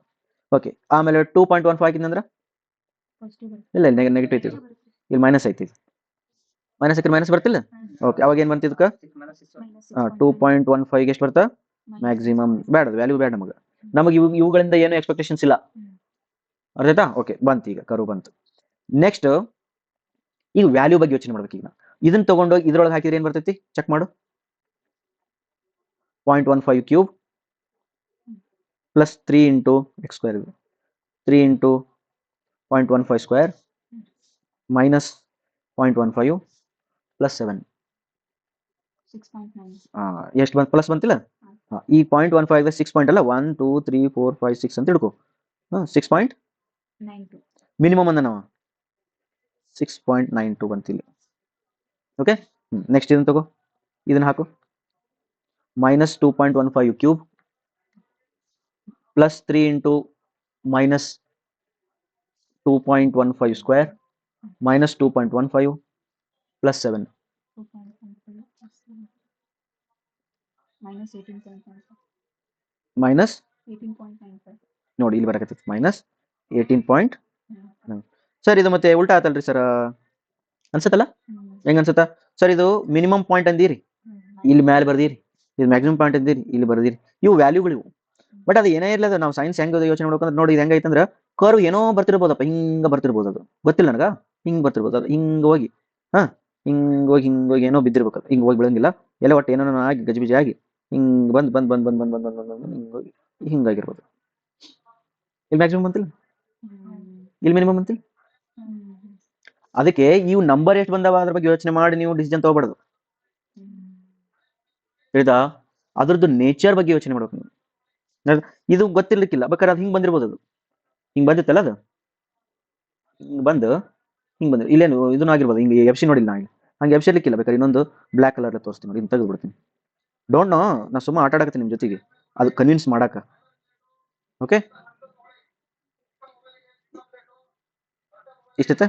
ಓಕೆ ಆಮೇಲೆ 2.15 ಹಾಕಿದ್ನಂದ್ರ ಇಲ್ಲ ಇಲ್ಲ ನೆಗೆಟಿವ್ ಐತಿ ಇಲ್ಲಿ ಮೈನಸ್ ಐತಿ ಮೈನಸ್ ಹಾಕಿದ್ರೆ ಮೈನಸ್ ಬರ್ತಿಲ್ಲ ಓಕೆ ಅವಾಗ ಏನ್ ಬಂತಿದ್ಕ 2.15 ಎಷ್ಟು ಬರ್ತಾ ಮ್ಯಾಕ್ಸಿಮಮ್ ಬೇಡ ವ್ಯಾಲ್ಯೂ ಬೇಡ ನಮಗೆ ಇವುಗಳಿಂದ ಏನು ಎಕ್ಸ್ಪೆಕ್ಟೇಷನ್ಸ್ ಇಲ್ಲ ಅರ್ಥ ಆಯ್ತಾ ಓಕೆ ಬಂತು ಈಗ ಕರು ಬಂತು ನೆಕ್ಸ್ಟ್ ಈಗ ವ್ಯಾಲ್ಯೂ ಬಗ್ಗೆ ಯೋಚನೆ ಮಾಡ್ಬೇಕು ಈಗ ಇದನ್ನ ತಗೊಂಡೋಗಿ ಇದ್ರೊಳಗೆ ಹಾಕಿದ್ರೆ ಏನ್ ಬರ್ತೈತಿ ಚೆಕ್ ಮಾಡು 0.15 cube plus 3 into X square 3 into 0.15 square minus 0.15 plus 7 ಎಷ್ಟು ಬಂತು ಪ್ಲಸ್ ಬಂತಿಲ್ಲ ಈ 0.15 6 ಪಾಯಿಂಟ್ ಅಲ್ಲ 1 2 3 4 5 6 ಅಂತ ಹಿಡ್ಕೊ 6.92 ಮಿನಿಮಮ್ ಅಂದ ನಾವು 6.92 ಬಂತಿಲ್ಲ ಓಕೆ ನೆಕ್ಸ್ಟ್ ಇದನ್ನ ತಗೋ ಇದನ್ನ ಹಾಕು minus 2.15 cube plus 3 into minus 2.15 square minus 2.15 plus 7 minus ನೋಡಿ ಇಲ್ಲಿ ಬರಕತ್ತೈತಿ ಮೈನಸ್ 18.9 ಸರ್ ಇದು ಮತ್ತೆ ಉಲ್ಟಾ ಆತಲ್ರಿ ಸರ್ ಅನ್ಸತ್ತಲ್ಲ ಹೆಂಗ ಅನ್ಸತ್ತ ಸರ್ ಇದು ಮಿನಿಮಮ್ ಪಾಯಿಂಟ್ ಅಂದಿರಿ ಇಲ್ಲಿ ಮೇಲೆ ಬರ್ದಿರಿ ಇದು ಮ್ಯಾಕ್ಸಿಮಮ್ ಪಾಯಿಂಟ್ ಅಂದಿರಿ ಇಲ್ಲಿ ಬರ್ದಿರಿ ಇವು ವ್ಯಾಲ್ಯೂಗಳು ಇವು ಬಟ್ ಅದು ಏನೇ ಇರ್ಲದ ನಾವು ಸೈನ್ಸ್ ಹೆಂಗ ಯೋಚನೆ ಮಾಡ್ಬೇಕಂದ್ರೆ ನೋಡಿ ಇದು ಹೆಂಗೈತಂದ್ರ ಕರ್ವ್ ಏನೋ ಬರ್ತಿರ್ಬೋದಪ್ಪ ಹಿಂಗ ಬರ್ತಿರ್ಬೋದು ಅದು ಗೊತ್ತಿಲ್ಲ ನನಗ ಹಿಂಗ್ ಬರ್ತಿರ್ಬೋದು ಅದು ಹಿಂಗ ಹೋಗಿ ಹಿಂಗೋಗಿ ಏನೋ ಬಿದ್ದಿರ್ಬೇಕು ಹಿಂಗ್ ಹೋಗಿ ಬೀಳಂಗಿಲ್ಲ ಎಲ್ಲ ಒಟ್ಟು ಏನೋ ಆಗಿ ಗಜಿಬಿಜಿ ಆಗಿ ಹಿಂಗ್ ಬಂದ್ ಹಿಂಗೋಗಿ ಹಿಂಗಾಗಿರ್ಬೋದು ಇಲ್ಲಿ ಮ್ಯಾಕ್ಸಿಮಮ್ ಅಂತಿಲ್ಲ ಇಲ್ಲಿ ಮಿನಿಮಮ್ ಅಂತಿಲ್ಲ ಅದಕ್ಕೆ ಇವು ನಂಬರ್ ಎಷ್ಟು ಬಂದಾವ ಅದ್ರ ಬಗ್ಗೆ ಯೋಚನೆ ಮಾಡಿ ನೀವು ಡಿಸಿಷನ್ ತಗೋಬಾರ್ದು ತಿಳಿದಾ ಅದ್ರದ್ದು ನೇಚರ್ ಬಗ್ಗೆ ಯೋಚನೆ ಮಾಡ್ಬೇಕು ನೀವು ಇದು ಗೊತ್ತಿರ್ಲಿಕ್ಕಿಲ್ಲ ಬೇಕಾದ್ರೆ ಅದು ಹಿಂಗ್ ಬಂದಿರ್ಬೋದು ಅದು ಹಿಂಗ್ ಬಂದಿತ್ತಲ್ಲ ಅದು ಹಿಂಗ್ ಬಂದ್ರೆ ಇಲ್ಲೇನು ಇದನ್ನ ಆಗಿರ್ಬೋದು ಹಿಂಗೆ ಎಫ್ ಸಿ ನೋಡಿಲ್ಲ ನಾನು ಹಂಗೆ ಎಫ್ ಸಿ ಇರ್ಲಿಕ್ಕಿಲ್ಲ ಬೇಕಾದ್ರೆ ಇನ್ನೊಂದು ಬ್ಲಾಕ್ ಕಲರ್ ತೋರಿಸ್ತೀನಿ ನೋಡಿ ತೆಗೆದು ಬಿಡ್ತೀನಿ ಡೋಂಟ್ ನೋ ನಾ ಸುಮ್ಮ ಆಟ ಆಡಕತ್ತೀನಿ ನಿಮ್ ಜೊತೆಗೆ ಅದು ಕನ್ವಿನ್ಸ್ ಮಾಡಾಕ ಓಕೆ ಇಷ್ಟೈತೆ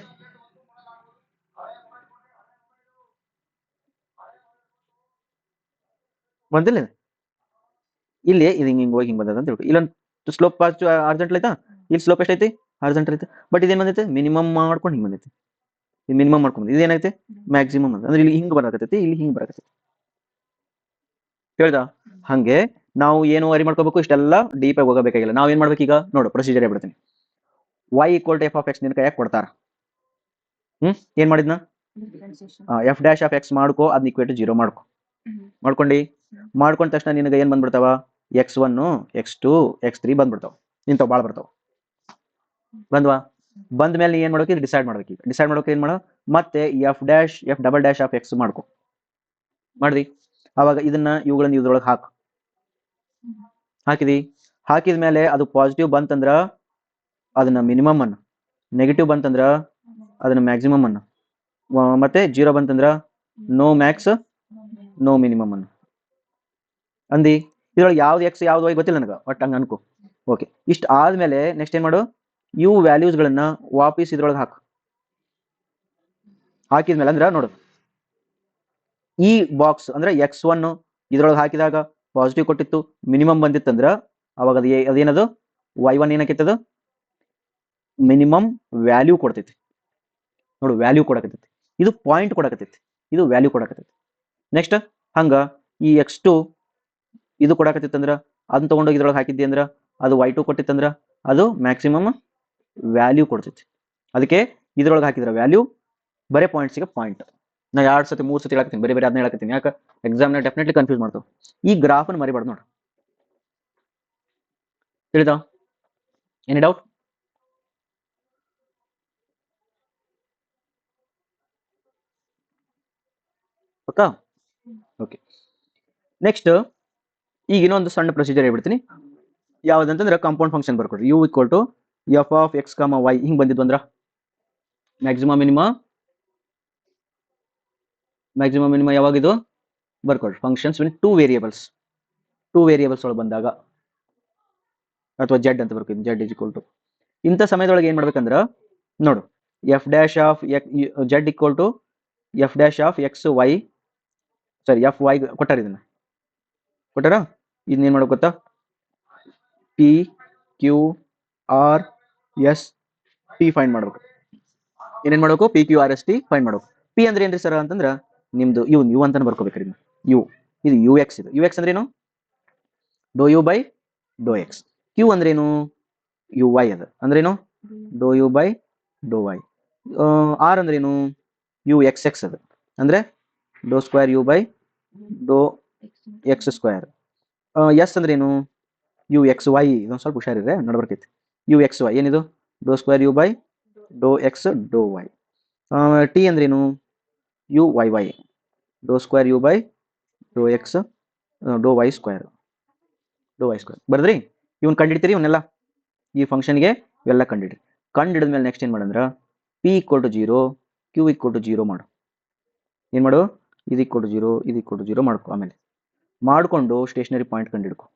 ಬಂದಿಲ್ಲ ಇಲ್ಲಿ ಇದು ಹಿಂಗ್ ಹೋಗಿ ಹಿಂಗ್ ಬಂದದ ಅಂತ ಹೇಳ್ಕೊ ಇಲ್ಲೊಂದು ಸ್ಲೋಪ್ ಅರ್ಜೆಂಟ್ ಆಯ್ತಾ ಇಲ್ಲಿ ಸ್ಲೋಪ್ ಎಷ್ಟೈತಿ ಅರ್ಜೆಂಟ್ ಐತೆ ಬಟ್ ಇದೇನ್ ಬಂದೈತೆ ಮಿನಿಮಮ್ ಮಾಡ್ಕೊಂಡು ಹಿಂಗ್ ಬಂದೈತಿ ಇದು ಮಿನಿಮಮ್ ಮಾಡ್ಕೊಂಡು ಇದೇನೈತೆ ಮ್ಯಾಕ್ಸಿಮಮ್ ಅಂತ ಅಂದ್ರೆ ಇಲ್ಲಿ ಹಿಂಗ್ ಬರಕತ್ತೈತಿ ಇಲ್ಲಿ ಹಿಂಗ್ ಬರಕತ್ತೈತಿ ಹೇಳ್ದಾ ಹಂಗೆ ನಾವು ಏನು ವರಿ ಮಾಡ್ಕೋಬೇಕು ಇಷ್ಟೆಲ್ಲ ಡೀಪ್ ಆಗಿ ಹೋಗಬೇಕಾಗಿಲ್ಲ ನಾವ್ ಏನ್ ಮಾಡ್ಬೇಕು ಈಗ ನೋಡು ಪ್ರೊಸೀಜರ್ ಹೇಳ್ಬಿಡ್ತೀನಿ y equal to f of x ನಿನ್ ಕೈಯಾಗ ಕೊಡ್ತಾರ ಏನ್ ಮಾಡಿದ್ನ ಎಫ್ ಡ್ಯಾಶ್ ಆಫ್ ಎಕ್ಸ್ ಮಾಡ್ಕೋ ಅದನ್ನ ಈಕ್ವೇಟ್ 0 ಮಾಡ್ಕೊ ಮಾಡ್ಕೊಂಡ ತಕ್ಷಣ ನಿನಗೆ ಏನ್ ಬಂದ್ಬಿಡ್ತಾವ x1 x2 x3 ಬಂದ್ಬಿಡ್ತಾವ ಇಂಥವ್ ಬಾಳ ಬರ್ತಾವ ಬಂದ್ವಾ ಬಂದ ಮೇಲೆ ನೀ ಏನ್ ಮಾಡ್ಬೇಕು ಡಿಸೈಡ್ ಮಾಡ್ಬೇಕು ಈಗ ಡಿಸೈಡ್ ಮಾಡೋಕೆ ಏನ್ ಮಾಡೋ ಮತ್ತೆ F double dash of X ಮಾಡ್ಕೊ ಮಾಡ್ದಿ ಅವಾಗ ಇದನ್ನ ಇವುಗಳನ್ನ ಇದ್ರೊಳಗೆ ಹಾಕಿದ ಮೇಲೆ ಅದು ಪಾಸಿಟಿವ್ ಬಂತಂದ್ರ ಅದನ್ನ ಮಿನಿಮಮ್ ಅನ್ನ ನೆಗೆಟಿವ್ ಬಂತಂದ್ರ ಅದನ್ನ ಮ್ಯಾಕ್ಸಿಮಮ್ ಅನ್ನ ಮತ್ತೆ 0 ಬಂತಂದ್ರ ನೋ ಮ್ಯಾಕ್ಸ್ ನೋ ಮಿನಿಮಮ್ ಅನ್ನ ಅಂದಿ ಇದ್ರೊಳಗೆ ಯಾವ್ದು ಎಕ್ಸ್ ಯಾವ್ದು ವೈ ಗೊತ್ತಿಲ್ಲ ನನಗ ಒಟ್ಟು ಹಂಗ ಅನ್ಕೋ ಓಕೆ ಇಷ್ಟ ಆದ್ಮೇಲೆ ನೆಕ್ಸ್ಟ್ ಏನ್ ಮಾಡು ಇವು ವ್ಯಾಲ್ಯೂಸ್ ಗಳನ್ನ ವಾಪಸ್ ಇದ್ರೊಳಗೆ ಹಾಕಿದ್ಮೇಲೆ ಅಂದ್ರ ನೋಡು ಈ ಬಾಕ್ಸ್ ಅಂದ್ರೆ x1 ಇದ್ರೊಳಗೆ ಹಾಕಿದಾಗ ಪಾಸಿಟಿವ್ ಕೊಟ್ಟಿತ್ತು ಮಿನಿಮಮ್ ಬಂದಿತ್ತಂದ್ರ ಅವಾಗ ಅದೇನದು y1 ಏನಕ್ಕಿತ್ತದು ಮಿನಿಮಮ್ ವ್ಯಾಲ್ಯೂ ಕೊಡ್ತೈತಿ ನೋಡು ವ್ಯಾಲ್ಯೂ ಕೊಡಕತ್ತೈತಿ ಇದು ಪಾಯಿಂಟ್ ಕೊಡಕತ್ತೈತಿ ಇದು ವ್ಯಾಲ್ಯೂ ಕೊಡಕತ್ತೈತಿ ನೆಕ್ಸ್ಟ್ ಹಂಗ ಈ x2 ಇದು ಕೊಡಕತ್ತೈತಂದ್ರ ಅದನ್ನ ತಗೊಂಡೋಗಿ ಇದ್ರೊಳಗೆ ಹಾಕಿದ್ದಿ ಅಂದ್ರ ಅದು y2 ಕೊಟ್ಟಿತ್ತಂದ್ರ ಅದು ಮ್ಯಾಕ್ಸಿಮಮ್ ವ್ಯಾಲ್ಯೂ ಕೊಡ್ತೈತಿ ಅದಕ್ಕೆ ಇದ್ರೊಳಗೆ ಹಾಕಿದ್ರ ವ್ಯಾಲ್ಯೂ ಬರೇ ಪಾಯಿಂಟ್ಸ್ಗೆ ಪಾಯಿಂಟ್ ನಾ 2 ಸತಿ 3 ಸತಿ ಹೇಳಕತ್ತೀನಿ ಬೇರೆ ಅದನ್ನ ಹೇಳಕತ್ತೀನಿ ಯಾಕೆ ಎಕ್ಸಾಮ್ನ ಡೆಫಿನೆಟ್ಲಿ ಕನ್ಫ್ಯೂಸ್ ಮಾಡ್ತಾವ ಈ ಗ್ರಾಫ್ ಮರಿಬಾರ್ದು ನೋಡು ತಿಳಿದ any doubt okay okay next ಈಗ ಇನ್ನೊಂದು ಸಣ್ಣ ಪ್ರೊಸೀಜರ್ ಹೇಳ್ಬಿಡ್ತೀನಿ ಯಾವ್ದಂತಂದ್ರೆ ಕಾಂಪೌಂಡ್ ಫಂಕ್ಷನ್ ಬರ್ಕೊಡ್ರಿ u equal to f of x comma y ಹಿಂಗ್ ಬಂದಿದ್ದು ಅಂದ್ರ ಮ್ಯಾಕ್ಸಿಮಮ್ ಮಿನಿಮಮ್ ಯಾವಾಗಿದು ಬರ್ಕೊಡ್ರಿ ಫಂಕ್ಷನ್ಸ್ ವಿನ್ ಟೂ ವೇರಿಯೇಬಲ್ಸ್ ಒಳಗೆ ಬಂದಾಗ ಅಥವಾ ಜೆಡ್ ಅಂತ ಬರ್ಕೊಡ್ತೀನಿ ಜೆಡ್ ಇಸ್ ಈಕ್ವಲ್ ಟು ಇಂಥ ಸಮಯದೊಳಗೆ ಏನು ಮಾಡ್ಬೇಕಂದ್ರ ನೋಡು f dash of z equal to f dash of x y sorry f y ಕೊಟ್ಟಾರ ಇದನ್ನ ಕೊಟ್ಟಾರ ಇದನ್ನ ಏನು ಮಾಡ್ಬೇಕು ಗೊತ್ತಾ p q r s t find ಮಾಡ್ಬೇಕು. ಏನೇನು ಮಾಡ್ಬೇಕು p q r s t find ಮಾಡ್ಬೇಕು. ಪಿ ಅಂದ್ರೆ ಏನ್ರಿ ಸರ್ ಅಂತಂದ್ರೆ ನಿಮ್ದು ಯು ಅಂತಾನೆ ಬರ್ಕೋಬೇಕ್ರಿ ಯು ಇದು ಯು ಎಕ್ಸ್ ಇದು ಯು ಎಕ್ಸ್ ಅಂದ್ರೆ ಏನು do u by do x. Q ಅಂದ್ರೇನು ಯು ವೈ ಅದು ಅಂದ್ರೇನು do u by do y. R ಅಂದ್ರೇನು ಯು ಎಕ್ಸ್ ಎಕ್ಸ್ ಅದು ಅಂದ್ರೆ do square u by do x square. S ಅಂದ್ರೇನು ಯು ಎಕ್ಸ್ ವೈ ಇದೊಂದು ಸ್ವಲ್ಪ ಹುಷಾರಿದೆ ನಡ್ಬರ್ತೈತಿ. ಯು ಎಕ್ಸ್ ವೈ ಏನಿದು do square u by do x do y. T ಅಂದ್ರೇನು u y y do square u by do x do y square ಬರ್ದ್ರಿ. ಇವ್ನ ಕಂಡಿಡ್ತೀರಿ ಇವನ್ನೆಲ್ಲ ಈ ಫಂಕ್ಷನ್ಗೆ ಇವೆಲ್ಲ ಕಂಡಿಡ್ರಿ. ಕಂಡಿಡಿದ ಮೇಲೆ ನೆಕ್ಸ್ಟ್ ಏನು ಮಾಡಂದ್ರೆ p equal to 0 q equal to 0 ಮಾಡು. ಏನು ಮಾಡು ಇದು ಈಕ್ವಲ್ ಟು 0 ಇದು ಈಕ್ವಲ್ ಟು 0 ಮಾಡ್ಕೊ. ಆಮೇಲೆ ಮಾಡಿಕೊಂಡು stationary point ಕಂಡಿಡ್ಕೊ.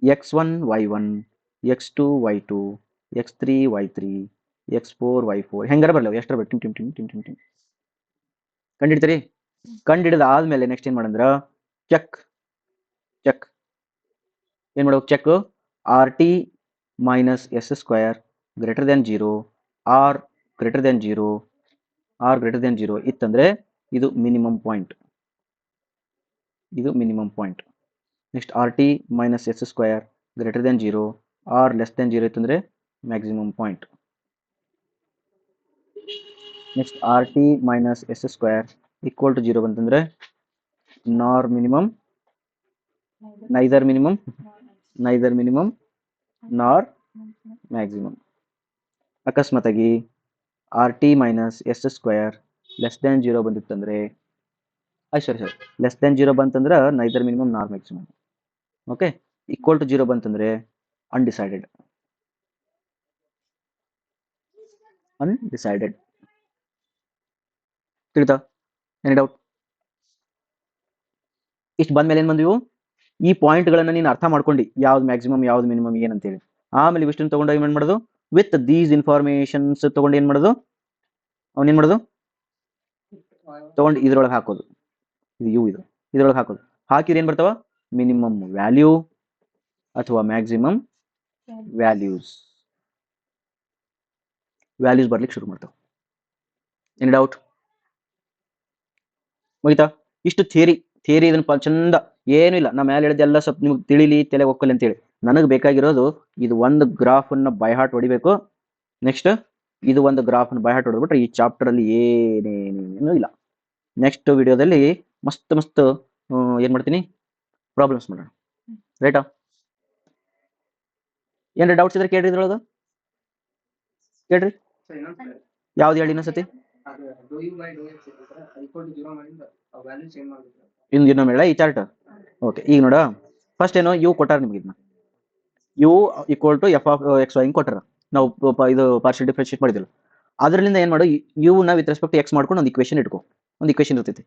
x1 y1 x2 y2 x3 y3 x4 y4 ಹೆಂಗಾರ ಬರ್ಲವ ಎಷ್ಟರ ಬರ್ ಟಿಮ್ ಟಿಮ್ ಟಿಮ್ ಟಿಮ್ ಟಿಮ್ ಟಿಮ್ ಕಂಡಿಡ್ತೀರಿ. ಕಂಡಿಡಿದ ಆದ್ಮೇಲೆ ನೆಕ್ಸ್ಟ್ ಏನು ಮಾಡಂದ್ರ ಚೆಕ್ ಏನು ಮಾಡ್ಬೇಕು check r t minus S square greater than 0 r greater than 0 ಇತ್ತಂದ್ರೆ ಇದು minimum point. Next r t minus S square greater than 0 r less than 0 ಇತ್ತಂದ್ರೆ maximum point. Next r t minus S square equal to 0 ಬಂತಂದ್ರೆ nor minimum neither minimum nor maximum. ಅಕಸ್ಮಾತಾಗಿ R t minus S square less than 0 ಬಂದಿತ್ತಂದ್ರೆ ಸರಿ less than 0 ಬಂತಂದ್ರೆ neither minimum nor maximum. Okay equal to 0 ಬಂತಂದ್ರೆ undecided. ತಿಳಿತಾ any doubt? ಇಷ್ಟು ಬಂದ್ಮೇಲೆ ಏನು ಬಂದಿವು ಈ ಪಾಯಿಂಟ್ಗಳನ್ನ ನೀನು ಅರ್ಥ ಮಾಡ್ಕೊಂಡು ಯಾವ್ದು ಮ್ಯಾಕ್ಸಿಮಮ್ ಯಾವ್ದು ಮಿನಿಮಮ್ ಏನಂತೇಳಿ. ಆಮೇಲೆ ಇಷ್ಟನ್ನು ತಗೊಂಡು ಏನು ಮಾಡೋದು ವಿತ್ ದೀಸ್ ಇನ್ಫಾರ್ಮೇಶನ್ಸ್ ತಗೊಂಡು ಏನು ಮಾಡೋದು ಅವನೇನು ಮಾಡೋದು ತಗೊಂಡು ಇದ್ರೊಳಗೆ ಹಾಕೋದು. ಇದು ಯು ಇದು ಇದ್ರೊಳಗೆ ಹಾಕೋದು. ಹಾಕಿದ್ರೆ ಏನು ಬರ್ತಾವ ಮಿನಿಮಮ್ ವ್ಯಾಲ್ಯೂ ಅಥವಾ ಮ್ಯಾಕ್ಸಿಮಮ್ ವ್ಯಾಲ್ಯೂಸ್ ಬರ್ಲಿಕ್ಕೆ ಶುರು ಮಾಡ್ತಾವ. ಏನು ಡೌಟ್? ಮುಗಿತಾ? ಇಷ್ಟು ಥಿಯರಿ ಇದನ್ನ ಚಂದ ಏನೂ ಇಲ್ಲ. ನಾ ಮೇಲೆ ಹೇಳಿದ್ದೆಲ್ಲ ಸ್ವಲ್ಪ ನಿಮ್ಗೆ ತಿಳಿಲಿ ತಲೆ ಒಕ್ಕಲಿ ಅಂತೇಳಿ. ನನಗೆ ಬೇಕಾಗಿರೋದು ಇದು ಒಂದು ಗ್ರಾಫನ್ನು ಬೈ ಹಾರ್ಟ್ ಹೊಡಿಬೇಕು. ನೆಕ್ಸ್ಟ್ ಇದು ಒಂದು ಗ್ರಾಫನ್ನು ಬೈ ಹಾರ್ಟ್ ಹೊಡೆದ್ಬಿಟ್ರೆ ಈ ಚಾಪ್ಟರಲ್ಲಿ ಏನೇನೇನು ಇಲ್ಲ. ನೆಕ್ಸ್ಟ್ ವಿಡಿಯೋದಲ್ಲಿ ಮಸ್ತ್ ಏನು ಮಾಡ್ತೀನಿ ಪ್ರಾಬ್ಲಮ್ಸ್ ಮಾಡೋಣ. ರೈಟಾ? ಏನಾರ ಡೌಟ್ಸ್ ಇದ್ರೆ ಕೇಳ್ರಿ ಇದ್ರೊಳಗೆ ಕೇಳ್ರಿ. ಯಾವ್ದು ಹೇಳಿ ಇನ್ನೊಂದ್ಸತಿ ಇನ್ನೊಮ್ಮೆ ಹೇಳ ಈ ಚಾರ್ಟ್. ಓಕೆ ಈಗ ನೋಡ ಫಸ್ಟ್ ಏನೋ ಯು ಕೊಟ್ಟಾರ ನಿಮ್ಗೆ ಇದನ್ನ u equal to f of x y ಕೊಟ್ಟಾರ. ನಾವು ಇದು ಪಾರ್ಷಿಯಲ್ ಡಿಫ್ರೆನ್ಶಿಯೇಟ್ ಮಾಡಿದಿಲ್ಲ. ಅದರಿಂದ ಏನು ಮಾಡು ಯು ನ ವಿತ್ ರೆಸ್ಪೆಕ್ಟ್ ಎಕ್ಸ್ ಮಾಡ್ಕೊಂಡು ಒಂದು ಇಕ್ವೇಶನ್ ಇಟ್ಕೋ. ಒಂದು ಇಕ್ವೇಶನ್ ಇರ್ತೈತಿ.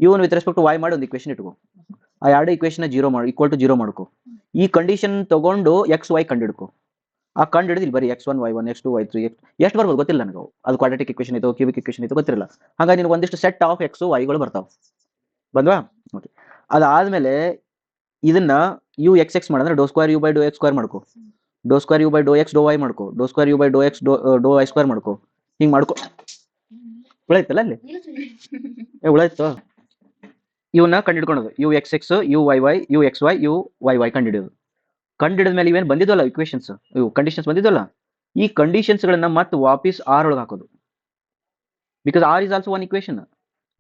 ಯು ನ ವಿತ್ ರೆಸ್ಪೆಕ್ಟ್ ಟು ವೈ ಮಾಡಿ ಒಂದು ಇಕ್ವೇಶನ್ ಇಟ್ಕೋ. ಆ ಎರಡು ಇಕ್ವೇಶನ್ ಈಕ್ವಲ್ ಟು 0 ಮಾಡ್ಕೋ. ಈ ಕಂಡೀಷನ್ ತಗೊಂಡು ಎಕ್ಸ್ ವೈ ಕಂಡಿಡ್ಕೋ. ಆ ಕಂಡು ಹಿಡಿದು ಇಲ್ಲಿ ಬರೀ x1 y1 x2 y3 ಎಷ್ಟು ಬರ್ಬೋದು ಗೊತ್ತಿಲ್ಲ ನನಗೆ. ಅದು ಕ್ವಾಡ್ರಾಟಿಕ್ ಇಕ್ವೇಶನ್ ಐತೋ ಕ್ಯೂಬಿಕ್ ಇಕ್ವೇಶನ್ ಐತೋ ಗೊತ್ತಿರಲ್ಲ. ಹಾಗಾಗಿ ನಿನಗೆ ಒಂದಿಷ್ಟು ಸೆಟ್ ಆಫ್ ಎಕ್ಸ್ ವೈಗಳು ಬರ್ತಾವೆ. ಬಂದ್ವಾ? ಓಕೆ ಅದಾದ್ಮೇಲೆ ಇದನ್ನ ಯು ಎಕ್ಸ್ ಎಕ್ಸ್ ಮಾಡಂದ್ರೆ do square u by do x square ಮಾಡ್ಕೋ. Do square u by do x do y ಮಾಡ್ಕೋ. Do square u by do x do y square ಮಾಡ್ಕೋ. ಹಿಂಗೆ ಮಾಡ್ಕೋ. ಉಳಾಯ್ತಲ್ಲ ಅಲ್ಲಿ ಉಳಾಯ್ತು. ಇವನ್ನ ಕಂಡಿಡ್ಕೊಳೋದು u x x u y y u x y u y y ಕಂಡಿಡಿಯೋದು. ಕಂಡಿಡಿದ ಮೇಲೆ ಇವೇನು ಬಂದಿದ್ವಲ್ಲ ಇಕ್ವೇಶನ್ಸ್ ಇವು ಕಂಡೀಷನ್ಸ್ ಬಂದಿದ್ವಲ್ಲ ಈ ಕಂಡೀಷನ್ಸ್ಗಳನ್ನ ಮತ್ತೆ ವಾಪಸ್ ಆರ್ ಒಳಗೆ ಹಾಕೋದು. Because R is also one equation,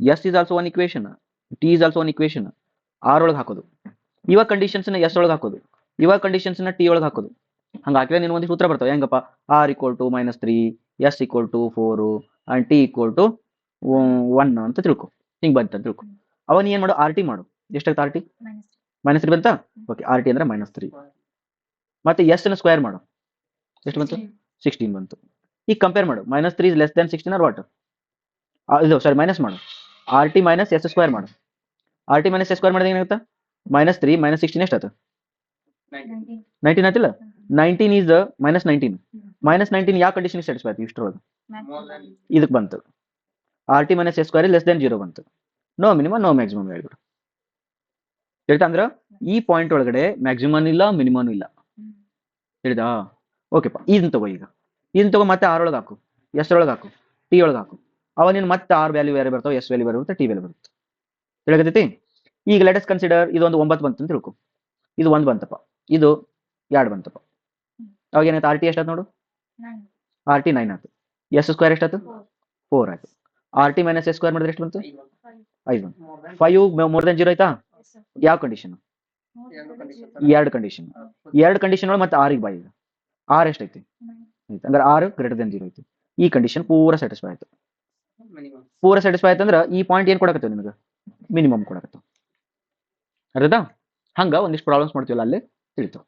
S is also one equation, T is also one equation. R ಒಳಗೆ ಹಾಕೋದು. ಇವಾಗ ಕಂಡೀಷನ್ಸ್ನ ಎಸ್ ಒಳಗೆ ಹಾಕೋದು. ಇವಾಗ ಕಂಡೀಷನ್ಸ್ನ ಟಿ ಒಳಗೆ ಹಾಕೋದು. ಹಂಗೆ ಹಾಕಿದ್ರೆ ನೀನು ಒಂದಿಷ್ಟು ಉತ್ತರ ಬರ್ತಾವೆ. ಹೆಂಗಪ್ಪ R equal to -3 S equal to 4 and T equal to 1 ಅಂತ ತಿಳ್ಕೊ. ಹಿಂಗೆ ಬಂತ ಅಂತ ತಿಳ್ಕೊ. ಅವಾಗ ನೀ ಏನು ಮಾಡು ಆರ್ ಟಿ ಮಾಡು. ಎಷ್ಟಾಗ್ತದೆ ಆರ್ ಟಿ -3 ಬಂತಾ? ಓಕೆ ಆರ್ ಟಿ ಅಂದ್ರೆ -3. ಮತ್ತೆ ಎಸ್ ನ ಸ್ಕ್ವೇರ್ ಮಾಡು. ಎಷ್ಟು ಬಂತು? 16 ಬಂತು. ಈಗ ಕಂಪೇರ್ ಮಾಡು. -3 is less than 16 or what? ಇದು ಸಾರಿ ಮೈನಸ್ ಮಾಡು. R t minus S square ಮಾಡು. R t minus S square ಮಾಡಿದ್ರೆ ಏನಾಗುತ್ತೆ? -3 -16 ಎಷ್ಟಾಯ್ತು? 19 ಆಯ್ತಿಲ್ಲ? 19 ಈಸ್ -19 -19 ಯಾವ ಕಂಡೀಷನ್ ಸ್ಯಾಟಿಸ್ಫೈ ಆಯ್ತು ಇಷ್ಟರೊಳಗೆ ಇದಕ್ಕೆ ಬಂತು RT - S² ಲೆಸ್ ದೆನ್ 0 ಬಂತು ನೋ ಮಿನಿಮಮ್ ನೋ ಮ್ಯಾಕ್ಸಿಮಮ್ ಹೇಳ್ಬಿಡು ಹೇಳ್ತಾ ಅಂದ್ರೆ ಈ ಪಾಯಿಂಟ್ ಒಳಗಡೆ ಮ್ಯಾಕ್ಸಿಮಮ್ ಇಲ್ಲ ಮಿನಿಮಮ್ ಇಲ್ಲ ಹೇಳಿದಾ ಓಕೆಪ್ಪ ಇದನ್ನ ತಗೋ ಈಗ ಇದನ್ನ ತಗೋ ಮತ್ತೆ R ಒಳಗೆ ಹಾಕು S ಒಳಗೆ ಹಾಕು T ಒಳಗೆ ಹಾಕು ಅವಾಗ ನೀನು ಮತ್ತೆ R ವ್ಯಾಲ್ಯೂ ಬೇರೆ ಬರ್ತಾವೆ S ವ್ಯಾಲ್ಯೂ ಬೇರೆ ಬರುತ್ತೆ T ವ್ಯಾಲ್ಯೂ ಬರುತ್ತೆ ತಿಳಿಗತೈತಿ ಈಗ ಲೆಟಸ್ ಕನ್ಸಿಡರ್ ಇದೊಂದು 9 ಬಂತು ಅಂತ ತಿಳ್ಕೊ ಇದು 1 ಬಂತಪ್ಪ ಇದು 2 ಬಂತಪ್ಪ ಅವಾಗ ಏನಾಯ್ತು RT ಎಷ್ಟಾಯ್ತು ನೋಡು RT 9 ಆಯ್ತು S² ಎಷ್ಟಾಯ್ತು 4 ಆಯ್ತು RT - S² ಮಾಡಿದ್ರೆ ಎಷ್ಟು ಬಂತು 5 ಬಂತು 5 ಮೋರ್ ದೆನ್ 0 ಆಯ್ತಾ ಯಾವ ಕಂಡೀಷನ್ ಎರಡು ಕಂಡೀಷನ್ ಒಳಗೆ ಮತ್ತೆ R ಗೆ ಬಾ ಈಗ R ಎಷ್ಟೈತಿ ಅಂದ್ರೆ R ಗ್ರೇಟರ್ ದೆನ್ 0 ಐತಿ ಈ ಕಂಡೀಷನ್ ಪೂರ ಸ್ಯಾಟಿಸ್ಫೈ ಆಯ್ತು ಅಂದ್ರೆ ಈ ಪಾಯಿಂಟ್ ಏನ್ ಕೊಡಕತ್ತೇವೆ ನಿನಗೆ ಮಿನಿಮಮ್ ಕೊಡಕತ್ತೇವೆ ಅರ್ಧಾ ಹಂಗ ಒಂದಿಷ್ಟು ಪ್ರಾಬ್ಲಮ್ಸ್ ಮಾಡ್ತೀವಲ್ಲ ಅಲ್ಲಿ ತಿಳಿತು